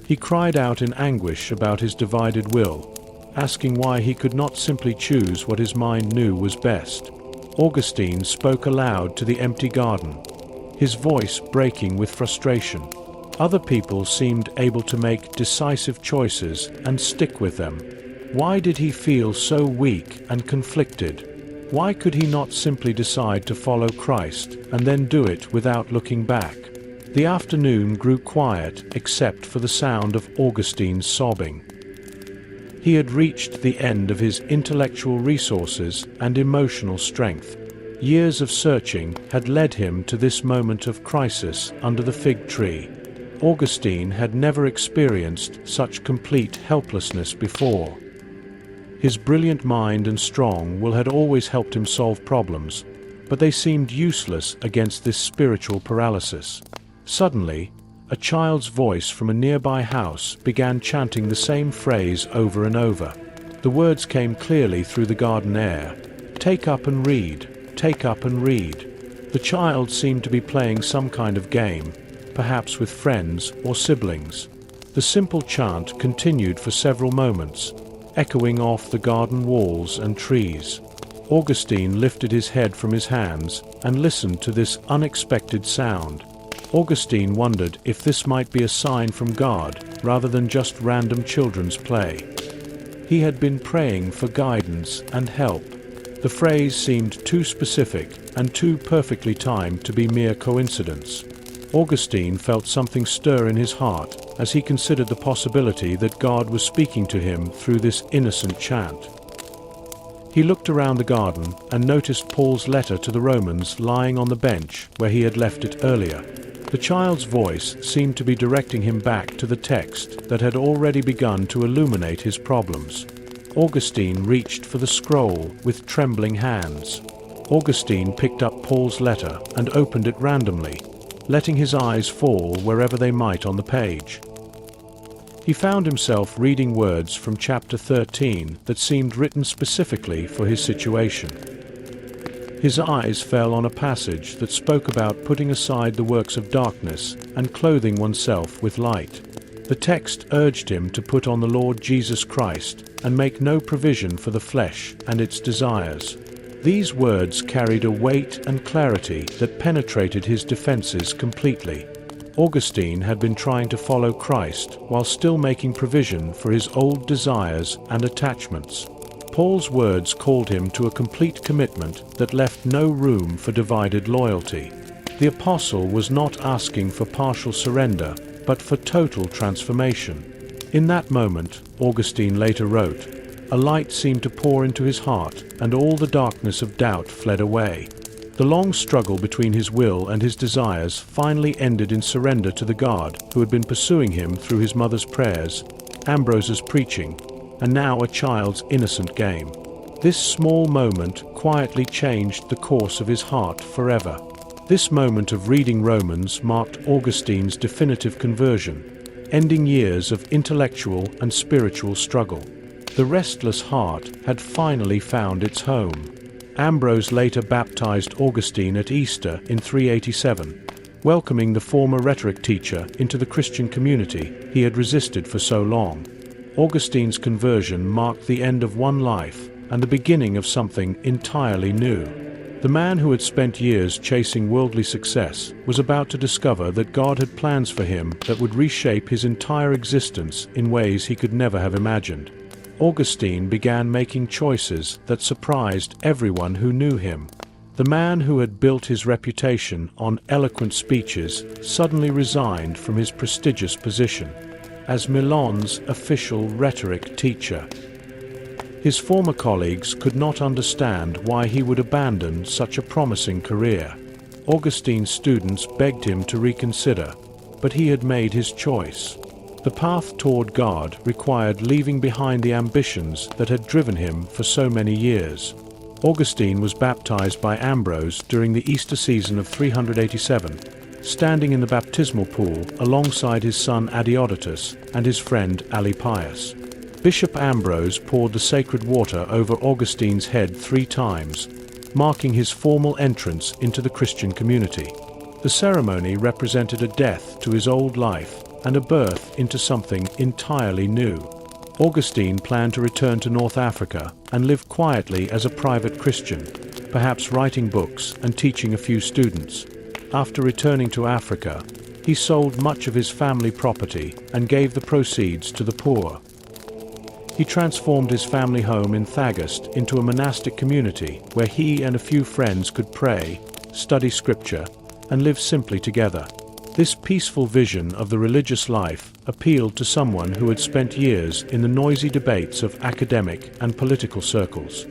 He cried out in anguish about his divided will, asking why he could not simply choose what his mind knew was best. Augustine spoke aloud to the empty garden, his voice breaking with frustration. Other people seemed able to make decisive choices and stick with them. Why did he feel so weak and conflicted? Why could he not simply decide to follow Christ and then do it without looking back? The afternoon grew quiet except for the sound of Augustine's sobbing. He had reached the end of his intellectual resources and emotional strength. Years of searching had led him to this moment of crisis under the fig tree. Augustine had never experienced such complete helplessness before. His brilliant mind and strong will had always helped him solve problems, but they seemed useless against this spiritual paralysis. Suddenly, a child's voice from a nearby house began chanting the same phrase over and over. The words came clearly through the garden air. "Take up and read, take up and read." The child seemed to be playing some kind of game, perhaps with friends or siblings. The simple chant continued for several moments, echoing off the garden walls and trees. Augustine lifted his head from his hands and listened to this unexpected sound. Augustine wondered if this might be a sign from God, rather than just random children's play. He had been praying for guidance and help. The phrase seemed too specific and too perfectly timed to be mere coincidence. Augustine felt something stir in his heart as he considered the possibility that God was speaking to him through this innocent chant. He looked around the garden and noticed Paul's letter to the Romans lying on the bench where he had left it earlier. The child's voice seemed to be directing him back to the text that had already begun to illuminate his problems. Augustine reached for the scroll with trembling hands. Augustine picked up Paul's letter and opened it randomly, letting his eyes fall wherever they might on the page. He found himself reading words from chapter 13 that seemed written specifically for his situation. His eyes fell on a passage that spoke about putting aside the works of darkness and clothing oneself with light. The text urged him to put on the Lord Jesus Christ and make no provision for the flesh and its desires. These words carried a weight and clarity that penetrated his defenses completely. Augustine had been trying to follow Christ while still making provision for his old desires and attachments. Paul's words called him to a complete commitment that left no room for divided loyalty. The apostle was not asking for partial surrender, but for total transformation. In that moment, Augustine later wrote, "A light seemed to pour into his heart, and all the darkness of doubt fled away." The long struggle between his will and his desires finally ended in surrender to the God who had been pursuing him through his mother's prayers, Ambrose's preaching, and now a child's innocent game. This small moment quietly changed the course of his heart forever. This moment of reading Romans marked Augustine's definitive conversion, ending years of intellectual and spiritual struggle. The restless heart had finally found its home. Ambrose later baptized Augustine at Easter in 387, welcoming the former rhetoric teacher into the Christian community he had resisted for so long. Augustine's conversion marked the end of one life and the beginning of something entirely new. The man who had spent years chasing worldly success was about to discover that God had plans for him that would reshape his entire existence in ways he could never have imagined. Augustine began making choices that surprised everyone who knew him. The man who had built his reputation on eloquent speeches suddenly resigned from his prestigious position as Milan's official rhetoric teacher. His former colleagues could not understand why he would abandon such a promising career. Augustine's students begged him to reconsider, but he had made his choice. The path toward God required leaving behind the ambitions that had driven him for so many years. Augustine was baptized by Ambrose during the Easter season of 387, standing in the baptismal pool alongside his son Adeodatus and his friend Alypius. Bishop Ambrose poured the sacred water over Augustine's head 3 times, marking his formal entrance into the Christian community. The ceremony represented a death to his old life and a birth into something entirely new. Augustine planned to return to North Africa and live quietly as a private Christian, perhaps writing books and teaching a few students. After returning to Africa, he sold much of his family property and gave the proceeds to the poor. He transformed his family home in Thagast into a monastic community where he and a few friends could pray, study scripture, and live simply together. This peaceful vision of the religious life appealed to someone who had spent years in the noisy debates of academic and political circles.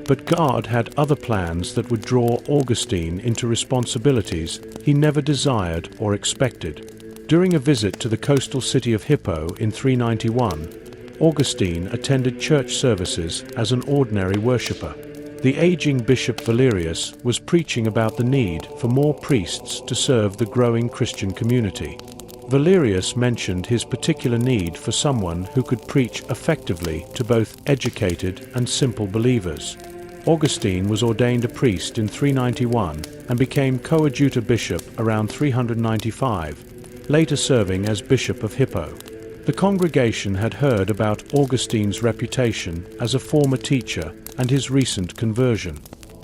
But God had other plans that would draw Augustine into responsibilities he never desired or expected. During a visit to the coastal city of Hippo in 391, Augustine attended church services as an ordinary worshipper. The aging Bishop Valerius was preaching about the need for more priests to serve the growing Christian community. Valerius mentioned his particular need for someone who could preach effectively to both educated and simple believers. Augustine was ordained a priest in 391 and became coadjutor bishop around 395, later serving as Bishop of Hippo. The congregation had heard about Augustine's reputation as a former teacher and his recent conversion.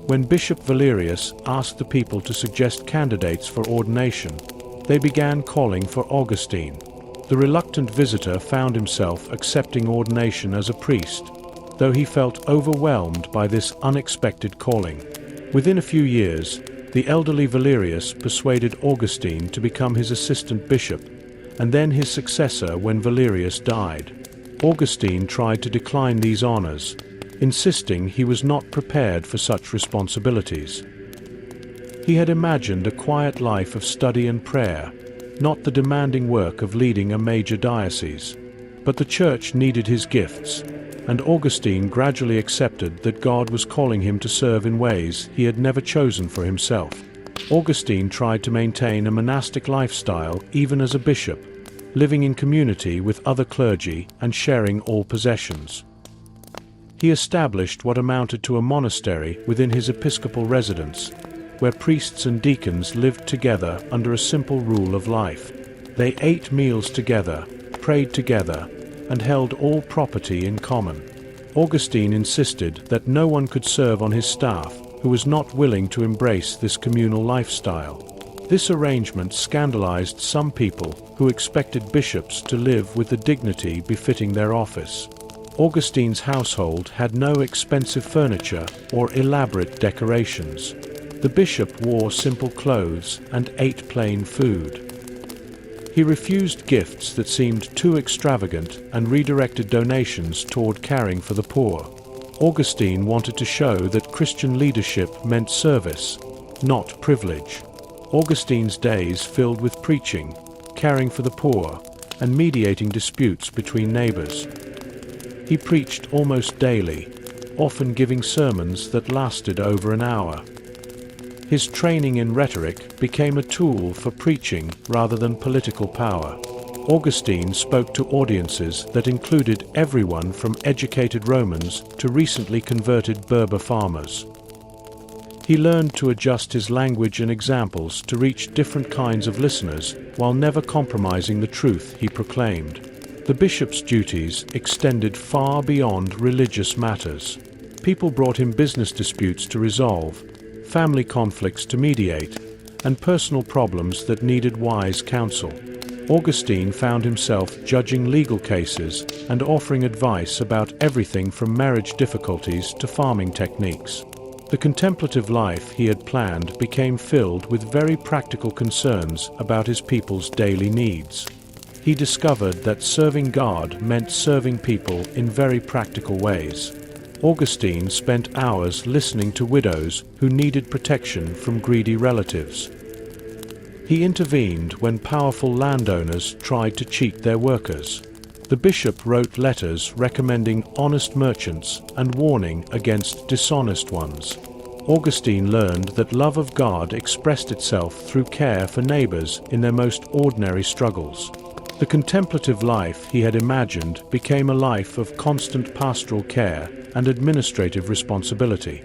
When Bishop Valerius asked the people to suggest candidates for ordination, they began calling for Augustine. The reluctant visitor found himself accepting ordination as a priest, though he felt overwhelmed by this unexpected calling. Within a few years, the elderly Valerius persuaded Augustine to become his assistant bishop, and then his successor when Valerius died. Augustine tried to decline these honors, insisting he was not prepared for such responsibilities. He had imagined a quiet life of study and prayer, not the demanding work of leading a major diocese. But the church needed his gifts, and Augustine gradually accepted that God was calling him to serve in ways he had never chosen for himself. Augustine tried to maintain a monastic lifestyle even as a bishop, living in community with other clergy and sharing all possessions. He established what amounted to a monastery within his episcopal residence, where priests and deacons lived together under a simple rule of life. They ate meals together, prayed together, and held all property in common. Augustine insisted that no one could serve on his staff who was not willing to embrace this communal lifestyle. This arrangement scandalized some people who expected bishops to live with the dignity befitting their office. Augustine's household had no expensive furniture or elaborate decorations. The bishop wore simple clothes and ate plain food. He refused gifts that seemed too extravagant and redirected donations toward caring for the poor. Augustine wanted to show that Christian leadership meant service, not privilege. Augustine's days filled with preaching, caring for the poor, and mediating disputes between neighbors. He preached almost daily, often giving sermons that lasted over an hour. His training in rhetoric became a tool for preaching rather than political power. Augustine spoke to audiences that included everyone from educated Romans to recently converted Berber farmers. He learned to adjust his language and examples to reach different kinds of listeners while never compromising the truth he proclaimed. The bishop's duties extended far beyond religious matters. People brought him business disputes to resolve, family conflicts to mediate, and personal problems that needed wise counsel. Augustine found himself judging legal cases and offering advice about everything from marriage difficulties to farming techniques. The contemplative life he had planned became filled with very practical concerns about his people's daily needs. He discovered that serving God meant serving people in very practical ways. Augustine spent hours listening to widows who needed protection from greedy relatives. He intervened when powerful landowners tried to cheat their workers. The bishop wrote letters recommending honest merchants and warning against dishonest ones. Augustine learned that love of God expressed itself through care for neighbors in their most ordinary struggles. The contemplative life he had imagined became a life of constant pastoral care and administrative responsibility.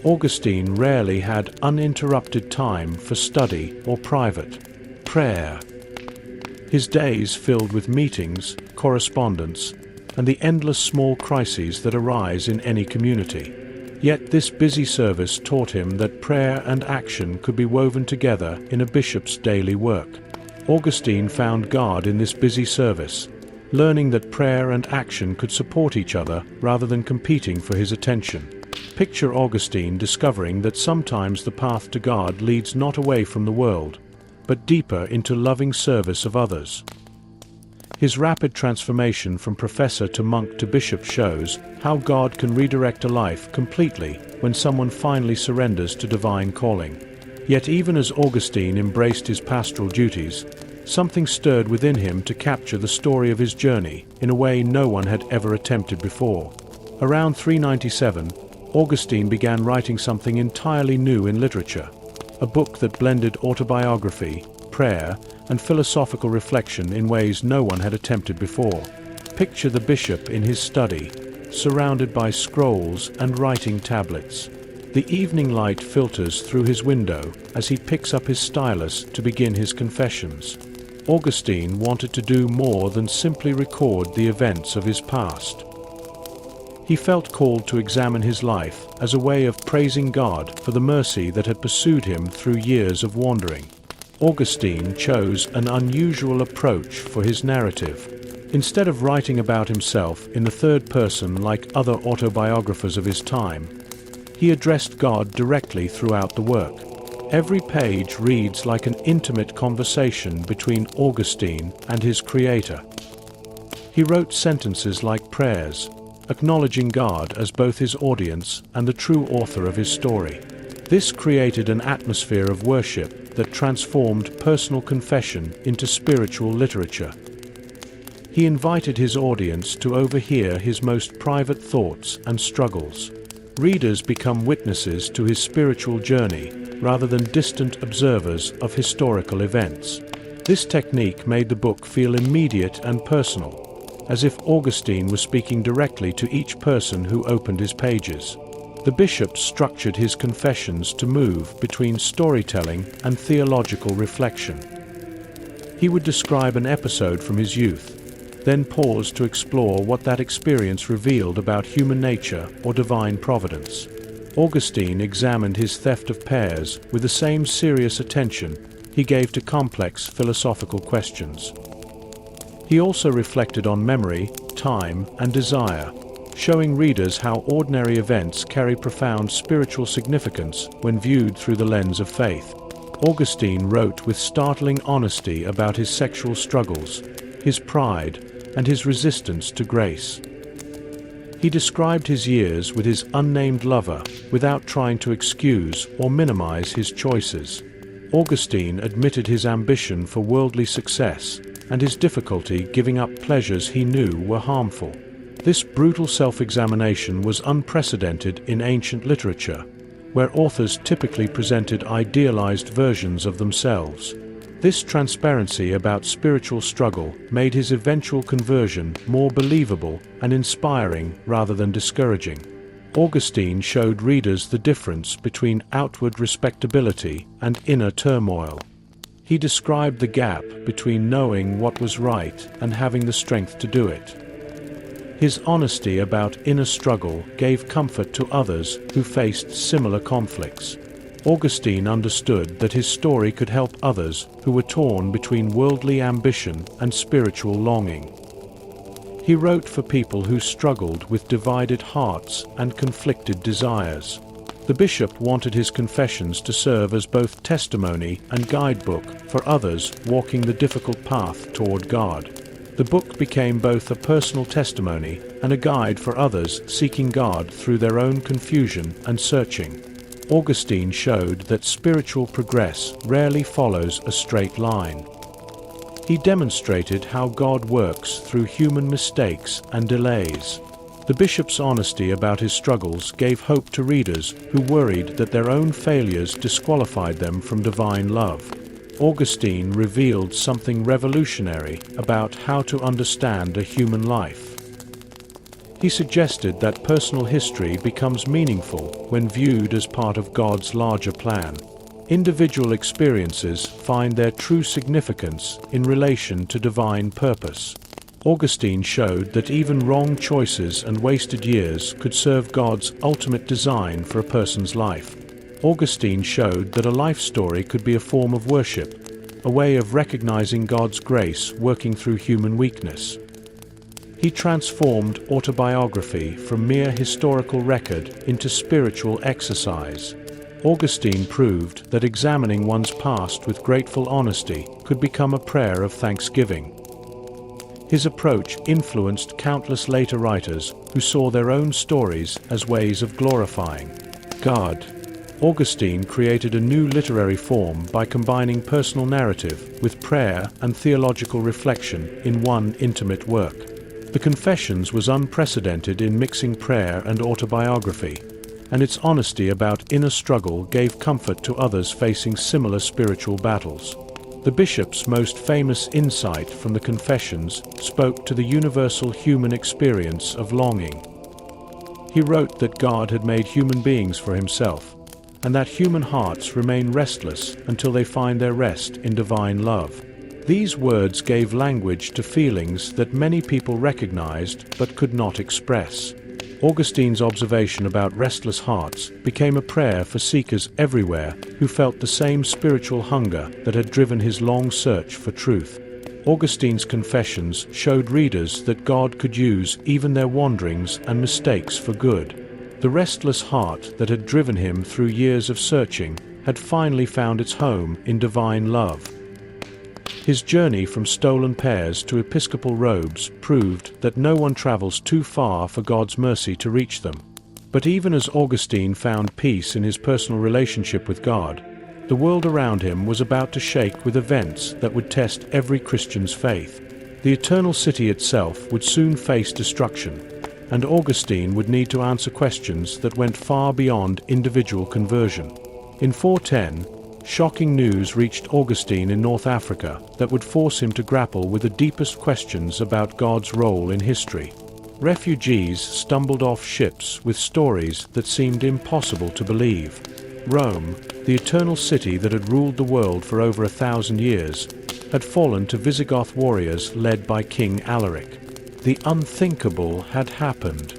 Augustine rarely had uninterrupted time for study or private prayer. His days filled with meetings, correspondence, and the endless small crises that arise in any community. Yet this busy service taught him that prayer and action could be woven together in a bishop's daily work. Augustine found God in this busy service, learning that prayer and action could support each other rather than competing for his attention. Picture Augustine discovering that sometimes the path to God leads not away from the world, but deeper into loving service of others. His rapid transformation from professor to monk to bishop shows how God can redirect a life completely when someone finally surrenders to divine calling. Yet even as Augustine embraced his pastoral duties, something stirred within him to capture the story of his journey in a way no one had ever attempted before. Around 397, Augustine began writing something entirely new in literature, a book that blended autobiography, prayer, and philosophical reflection in ways no one had attempted before. Picture the bishop in his study, surrounded by scrolls and writing tablets. The evening light filters through his window as he picks up his stylus to begin his confessions. Augustine wanted to do more than simply record the events of his past. He felt called to examine his life as a way of praising God for the mercy that had pursued him through years of wandering. Augustine chose an unusual approach for his narrative. Instead of writing about himself in the third person like other autobiographers of his time, he addressed God directly throughout the work. Every page reads like an intimate conversation between Augustine and his Creator. He wrote sentences like prayers, acknowledging God as both his audience and the true author of his story. This created an atmosphere of worship that transformed personal confession into spiritual literature. He invited his audience to overhear his most private thoughts and struggles. Readers become witnesses to his spiritual journey rather than distant observers of historical events. This technique made the book feel immediate and personal, as if Augustine was speaking directly to each person who opened his pages. The bishop structured his confessions to move between storytelling and theological reflection. He would describe an episode from his youth, then pause to explore what that experience revealed about human nature or divine providence. Augustine examined his theft of pears with the same serious attention he gave to complex philosophical questions. He also reflected on memory, time, and desire, showing readers how ordinary events carry profound spiritual significance when viewed through the lens of faith. Augustine wrote with startling honesty about his sexual struggles, his pride, and his resistance to grace. He described his years with his unnamed lover without trying to excuse or minimize his choices. Augustine admitted his ambition for worldly success and his difficulty giving up pleasures he knew were harmful. This brutal self-examination was unprecedented in ancient literature, where authors typically presented idealized versions of themselves. This transparency about spiritual struggle made his eventual conversion more believable and inspiring rather than discouraging. Augustine showed readers the difference between outward respectability and inner turmoil. He described the gap between knowing what was right and having the strength to do it. His honesty about inner struggle gave comfort to others who faced similar conflicts. Augustine understood that his story could help others who were torn between worldly ambition and spiritual longing. He wrote for people who struggled with divided hearts and conflicted desires. The bishop wanted his confessions to serve as both testimony and guidebook for others walking the difficult path toward God. The book became both a personal testimony and a guide for others seeking God through their own confusion and searching. Augustine showed that spiritual progress rarely follows a straight line. He demonstrated how God works through human mistakes and delays. The bishop's honesty about his struggles gave hope to readers who worried that their own failures disqualified them from divine love. Augustine revealed something revolutionary about how to understand a human life. He suggested that personal history becomes meaningful when viewed as part of God's larger plan. Individual experiences find their true significance in relation to divine purpose. Augustine showed that even wrong choices and wasted years could serve God's ultimate design for a person's life. Augustine showed that a life story could be a form of worship, a way of recognizing God's grace working through human weakness. He transformed autobiography from mere historical record into spiritual exercise. Augustine proved that examining one's past with grateful honesty could become a prayer of thanksgiving. His approach influenced countless later writers who saw their own stories as ways of glorifying God. Augustine created a new literary form by combining personal narrative with prayer and theological reflection in one intimate work. The Confessions was unprecedented in mixing prayer and autobiography, and its honesty about inner struggle gave comfort to others facing similar spiritual battles. The bishop's most famous insight from the Confessions spoke to the universal human experience of longing. He wrote that God had made human beings for himself, and that human hearts remain restless until they find their rest in divine love. These words gave language to feelings that many people recognized but could not express. Augustine's observation about restless hearts became a prayer for seekers everywhere who felt the same spiritual hunger that had driven his long search for truth. Augustine's Confessions showed readers that God could use even their wanderings and mistakes for good. The restless heart that had driven him through years of searching had finally found its home in divine love. His journey from stolen pears to episcopal robes proved that no one travels too far for God's mercy to reach them. But even as Augustine found peace in his personal relationship with God, the world around him was about to shake with events that would test every Christian's faith. The eternal city itself would soon face destruction, and Augustine would need to answer questions that went far beyond individual conversion. In 410, shocking news reached Augustine in North Africa that would force him to grapple with the deepest questions about God's role in history. Refugees stumbled off ships with stories that seemed impossible to believe. Rome, the eternal city that had ruled the world for over 1,000 years, had fallen to Visigoth warriors led by King Alaric. The unthinkable had happened.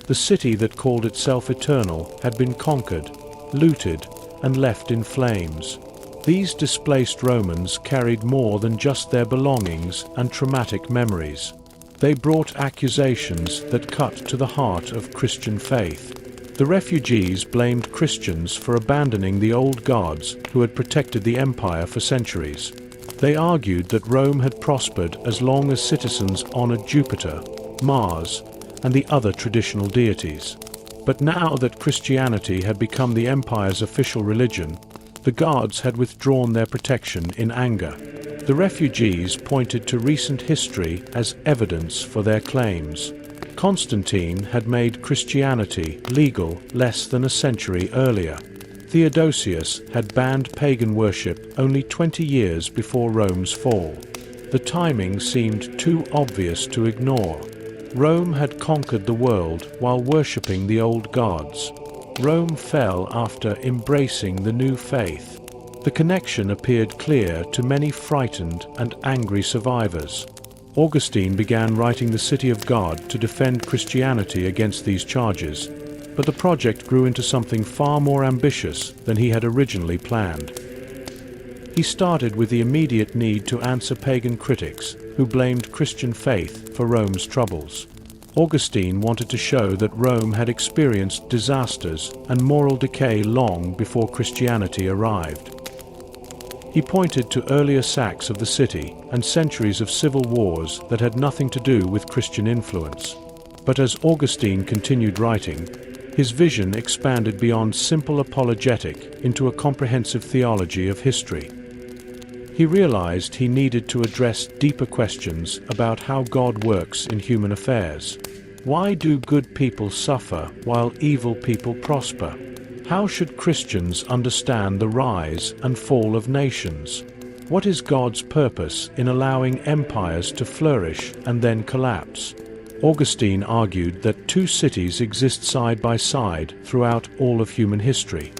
The city that called itself eternal had been conquered, looted, and left in flames. These displaced Romans carried more than just their belongings and traumatic memories. They brought accusations that cut to the heart of Christian faith. The refugees blamed Christians for abandoning the old gods who had protected the empire for centuries. They argued that Rome had prospered as long as citizens honored Jupiter, Mars, and the other traditional deities. But now that Christianity had become the empire's official religion, the gods had withdrawn their protection in anger. The refugees pointed to recent history as evidence for their claims. Constantine had made Christianity legal less than a century earlier. Theodosius had banned pagan worship only 20 years before Rome's fall. The timing seemed too obvious to ignore. Rome had conquered the world while worshipping the old gods. Rome fell after embracing the new faith. The connection appeared clear to many frightened and angry survivors. Augustine began writing The City of God to defend Christianity against these charges, but the project grew into something far more ambitious than he had originally planned. He started with the immediate need to answer pagan critics who blamed Christian faith for Rome's troubles. Augustine wanted to show that Rome had experienced disasters and moral decay long before Christianity arrived. He pointed to earlier sacks of the city and centuries of civil wars that had nothing to do with Christian influence. But as Augustine continued writing, His vision expanded beyond simple apologetic into a comprehensive theology of history. He realized he needed to address deeper questions about how God works in human affairs. Why do good people suffer while evil people prosper? How should Christians understand the rise and fall of nations? What is God's purpose in allowing empires to flourish and then collapse? Augustine argued that two cities exist side by side throughout all of human history.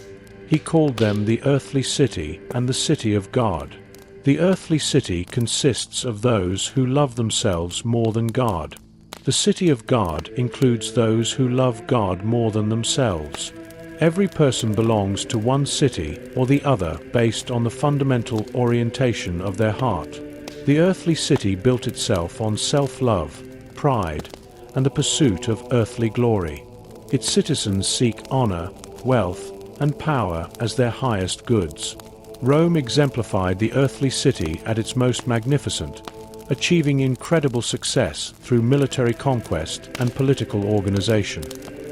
He called them the earthly city and the city of God. The earthly city consists of those who love themselves more than God. The city of God includes those who love God more than themselves. Every person belongs to one city or the other based on the fundamental orientation of their heart. The earthly city built itself on self-love, pride, and the pursuit of earthly glory. Its citizens seek honor, wealth, and power as their highest goods. Rome exemplified the earthly city at its most magnificent, achieving incredible success through military conquest and political organization.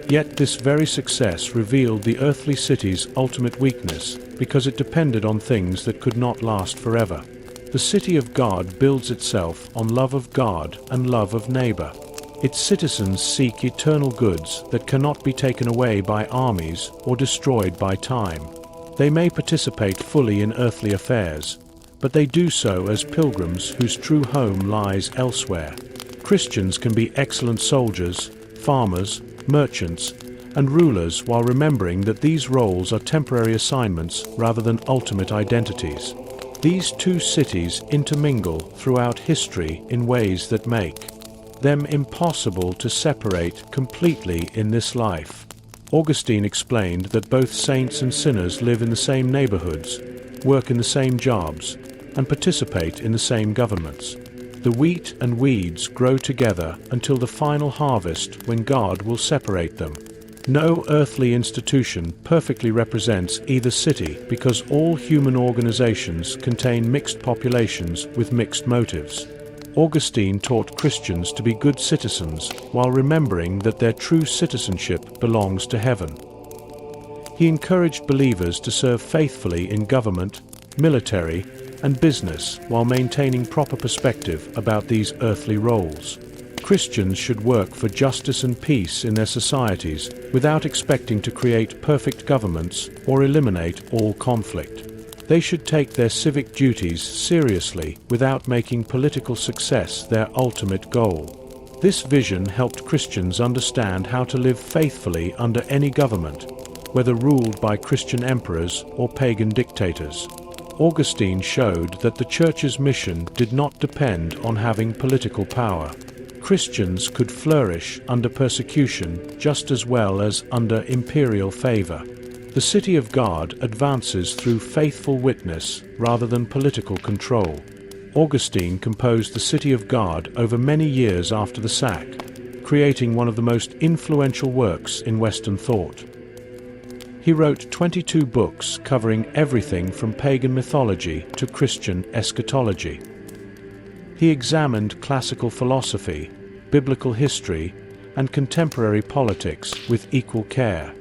Yet this very success revealed the earthly city's ultimate weakness because it depended on things that could not last forever. The city of God builds itself on love of God and love of neighbor. Its citizens seek eternal goods that cannot be taken away by armies or destroyed by time. They may participate fully in earthly affairs, but they do so as pilgrims whose true home lies elsewhere. Christians can be excellent soldiers, farmers, merchants, and rulers while remembering that these roles are temporary assignments rather than ultimate identities. These two cities intermingle throughout history in ways that make them impossible to separate completely in this life. Augustine explained that both saints and sinners live in the same neighborhoods, work in the same jobs, and participate in the same governments. The wheat and weeds grow together until the final harvest when God will separate them. No earthly institution perfectly represents either city because all human organizations contain mixed populations with mixed motives. Augustine taught Christians to be good citizens while remembering that their true citizenship belongs to heaven. He encouraged believers to serve faithfully in government, military, and business while maintaining proper perspective about these earthly roles. Christians should work for justice and peace in their societies without expecting to create perfect governments or eliminate all conflict. They should take their civic duties seriously without making political success their ultimate goal. This vision helped Christians understand how to live faithfully under any government, whether ruled by Christian emperors or pagan dictators. Augustine showed that the Church's mission did not depend on having political power. Christians could flourish under persecution just as well as under imperial favor. The city of God advances through faithful witness rather than political control. Augustine composed the City of God over many years after the sack, creating one of the most influential works in Western thought. He wrote 22 books covering everything from pagan mythology to Christian eschatology. He examined classical philosophy, biblical history, and contemporary politics with equal care.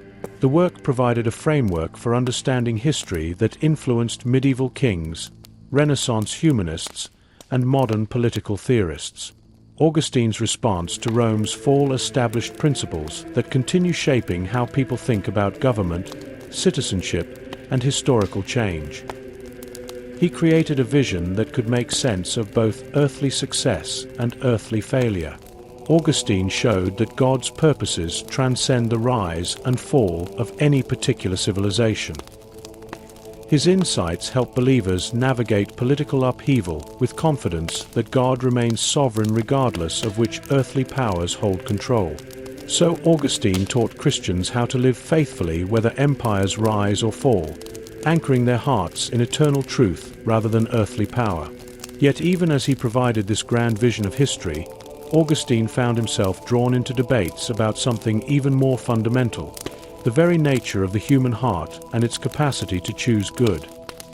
The work provided a framework for understanding history that influenced medieval kings, Renaissance humanists, and modern political theorists. Augustine's response to Rome's fall established principles that continue shaping how people think about government, citizenship, and historical change. He created a vision that could make sense of both earthly success and earthly failure. Augustine showed that God's purposes transcend the rise and fall of any particular civilization. His insights help believers navigate political upheaval with confidence that God remains sovereign regardless of which earthly powers hold control. So Augustine taught Christians how to live faithfully whether empires rise or fall, anchoring their hearts in eternal truth rather than earthly power. Yet even as he provided this grand vision of history, Augustine found himself drawn into debates about something even more fundamental: the very nature of the human heart and its capacity to choose good.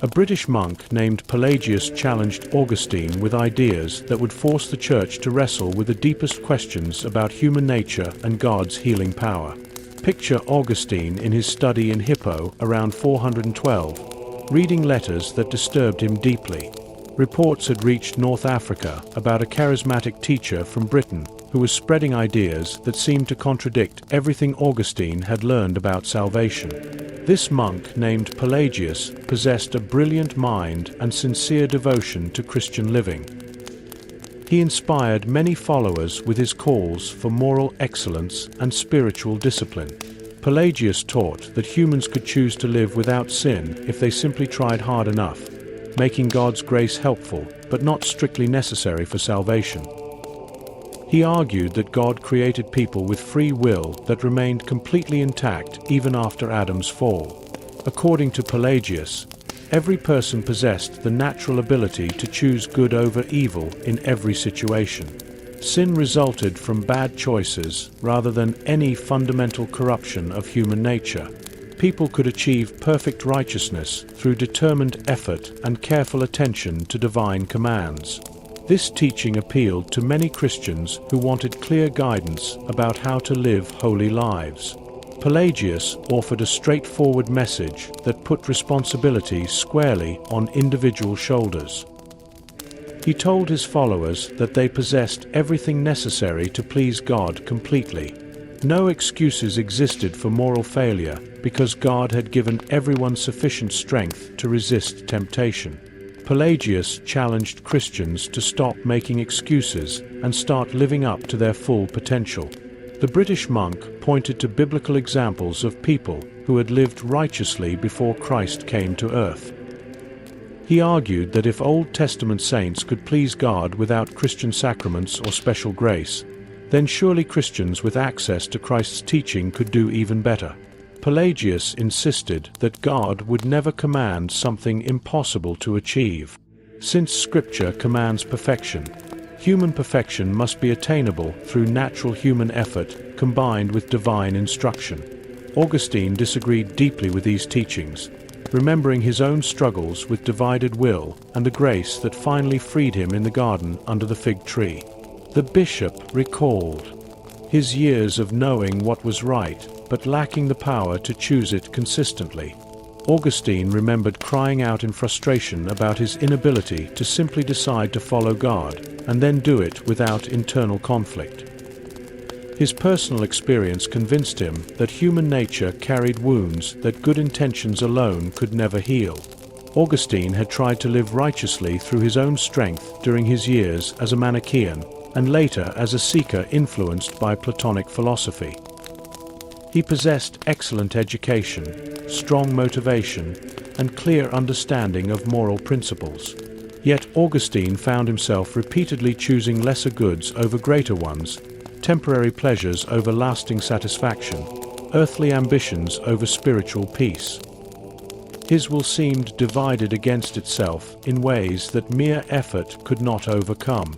A British monk named Pelagius challenged Augustine with ideas that would force the Church to wrestle with the deepest questions about human nature and God's healing power. Picture Augustine in his study in Hippo around 412, reading letters that disturbed him deeply. Reports had reached North Africa about a charismatic teacher from Britain who was spreading ideas that seemed to contradict everything Augustine had learned about salvation. This monk, named Pelagius, possessed a brilliant mind and sincere devotion to Christian living. He inspired many followers with his calls for moral excellence and spiritual discipline. Pelagius taught that humans could choose to live without sin if they simply tried hard enough, making God's grace helpful but not strictly necessary for salvation. He argued that God created people with free will that remained completely intact even after Adam's fall. According to Pelagius, every person possessed the natural ability to choose good over evil in every situation. Sin resulted from bad choices rather than any fundamental corruption of human nature. People could achieve perfect righteousness through determined effort and careful attention to divine commands. This teaching appealed to many Christians who wanted clear guidance about how to live holy lives. Pelagius offered a straightforward message that put responsibility squarely on individual shoulders. He told his followers that they possessed everything necessary to please God completely. No excuses existed for moral failure because God had given everyone sufficient strength to resist temptation. Pelagius challenged Christians to stop making excuses and start living up to their full potential. The British monk pointed to biblical examples of people who had lived righteously before Christ came to earth. He argued that if Old Testament saints could please God without Christian sacraments or special grace, then surely Christians with access to Christ's teaching could do even better. Pelagius insisted that God would never command something impossible to achieve. Since Scripture commands perfection, human perfection must be attainable through natural human effort combined with divine instruction. Augustine disagreed deeply with these teachings, remembering his own struggles with divided will and the grace that finally freed him in the garden under the fig tree. The bishop recalled his years of knowing what was right, but lacking the power to choose it consistently. Augustine remembered crying out in frustration about his inability to simply decide to follow God, and then do it without internal conflict. His personal experience convinced him that human nature carried wounds that good intentions alone could never heal. Augustine had tried to live righteously through his own strength during his years as a Manichaean, and later as a seeker influenced by Platonic philosophy. He possessed excellent education, strong motivation, and clear understanding of moral principles. Yet Augustine found himself repeatedly choosing lesser goods over greater ones, temporary pleasures over lasting satisfaction, earthly ambitions over spiritual peace. His will seemed divided against itself in ways that mere effort could not overcome.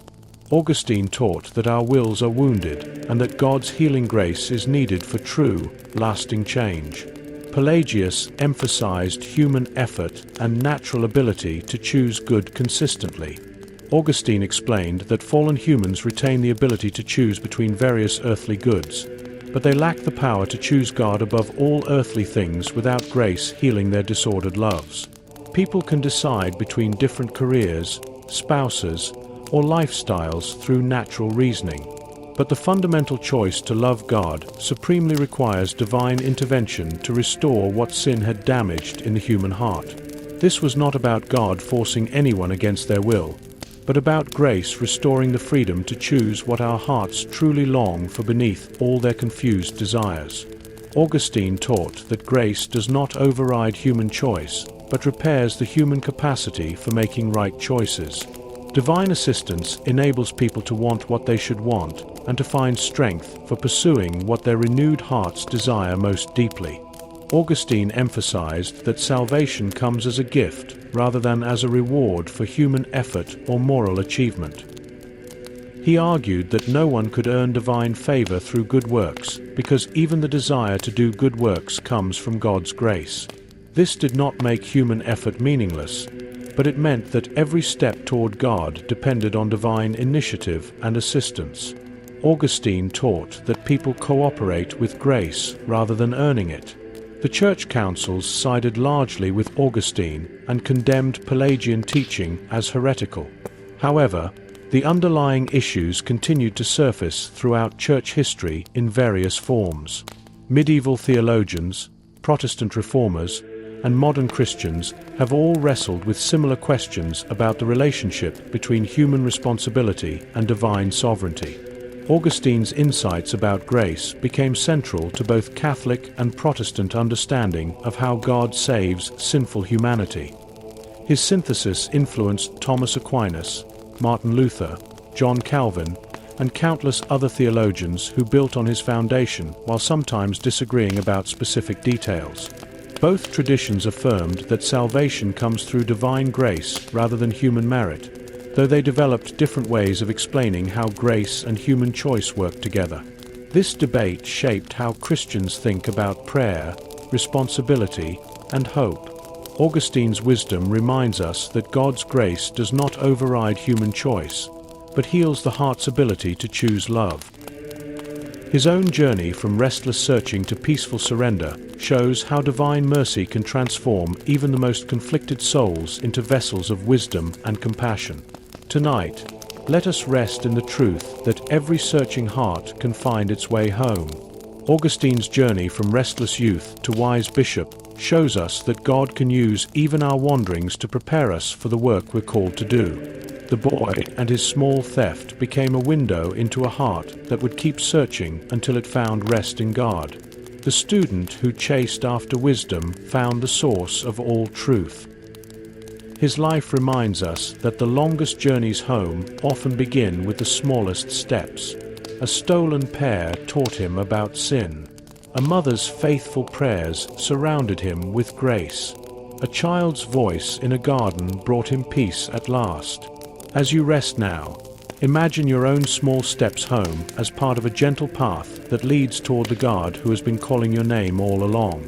Augustine taught that our wills are wounded and that God's healing grace is needed for true, lasting change. Pelagius emphasized human effort and natural ability to choose good consistently. Augustine explained that fallen humans retain the ability to choose between various earthly goods, but they lack the power to choose God above all earthly things without grace healing their disordered loves. People can decide between different careers, spouses, or lifestyles through natural reasoning. But the fundamental choice to love God supremely requires divine intervention to restore what sin had damaged in the human heart. This was not about God forcing anyone against their will, but about grace restoring the freedom to choose what our hearts truly long for beneath all their confused desires. Augustine taught that grace does not override human choice, but repairs the human capacity for making right choices. Divine assistance enables people to want what they should want and to find strength for pursuing what their renewed hearts desire most deeply. Augustine emphasized that salvation comes as a gift rather than as a reward for human effort or moral achievement. He argued that no one could earn divine favor through good works because even the desire to do good works comes from God's grace. This did not make human effort meaningless, but it meant that every step toward God depended on divine initiative and assistance. Augustine taught that people cooperate with grace rather than earning it. The church councils sided largely with Augustine and condemned Pelagian teaching as heretical. However, the underlying issues continued to surface throughout church history in various forms. Medieval theologians, Protestant reformers, and modern Christians have all wrestled with similar questions about the relationship between human responsibility and divine sovereignty. Augustine's insights about grace became central to both Catholic and Protestant understanding of how God saves sinful humanity. His synthesis influenced Thomas Aquinas, Martin Luther, John Calvin, and countless other theologians who built on his foundation while sometimes disagreeing about specific details. Both traditions affirmed that salvation comes through divine grace rather than human merit, though they developed different ways of explaining how grace and human choice work together. This debate shaped how Christians think about prayer, responsibility, and hope. Augustine's wisdom reminds us that God's grace does not override human choice, but heals the heart's ability to choose love. His own journey from restless searching to peaceful surrender shows how divine mercy can transform even the most conflicted souls into vessels of wisdom and compassion. Tonight, let us rest in the truth that every searching heart can find its way home. Augustine's journey from restless youth to wise bishop shows us that God can use even our wanderings to prepare us for the work we're called to do. The boy and his small theft became a window into a heart that would keep searching until it found rest in God. The student who chased after wisdom found the source of all truth. His life reminds us that the longest journeys home often begin with the smallest steps. A stolen pear taught him about sin. A mother's faithful prayers surrounded him with grace. A child's voice in a garden brought him peace at last. As you rest now, imagine your own small steps home as part of a gentle path that leads toward the God who has been calling your name all along.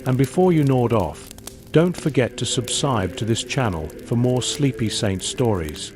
And before you nod off, don't forget to subscribe to this channel for more Sleepy Saint stories.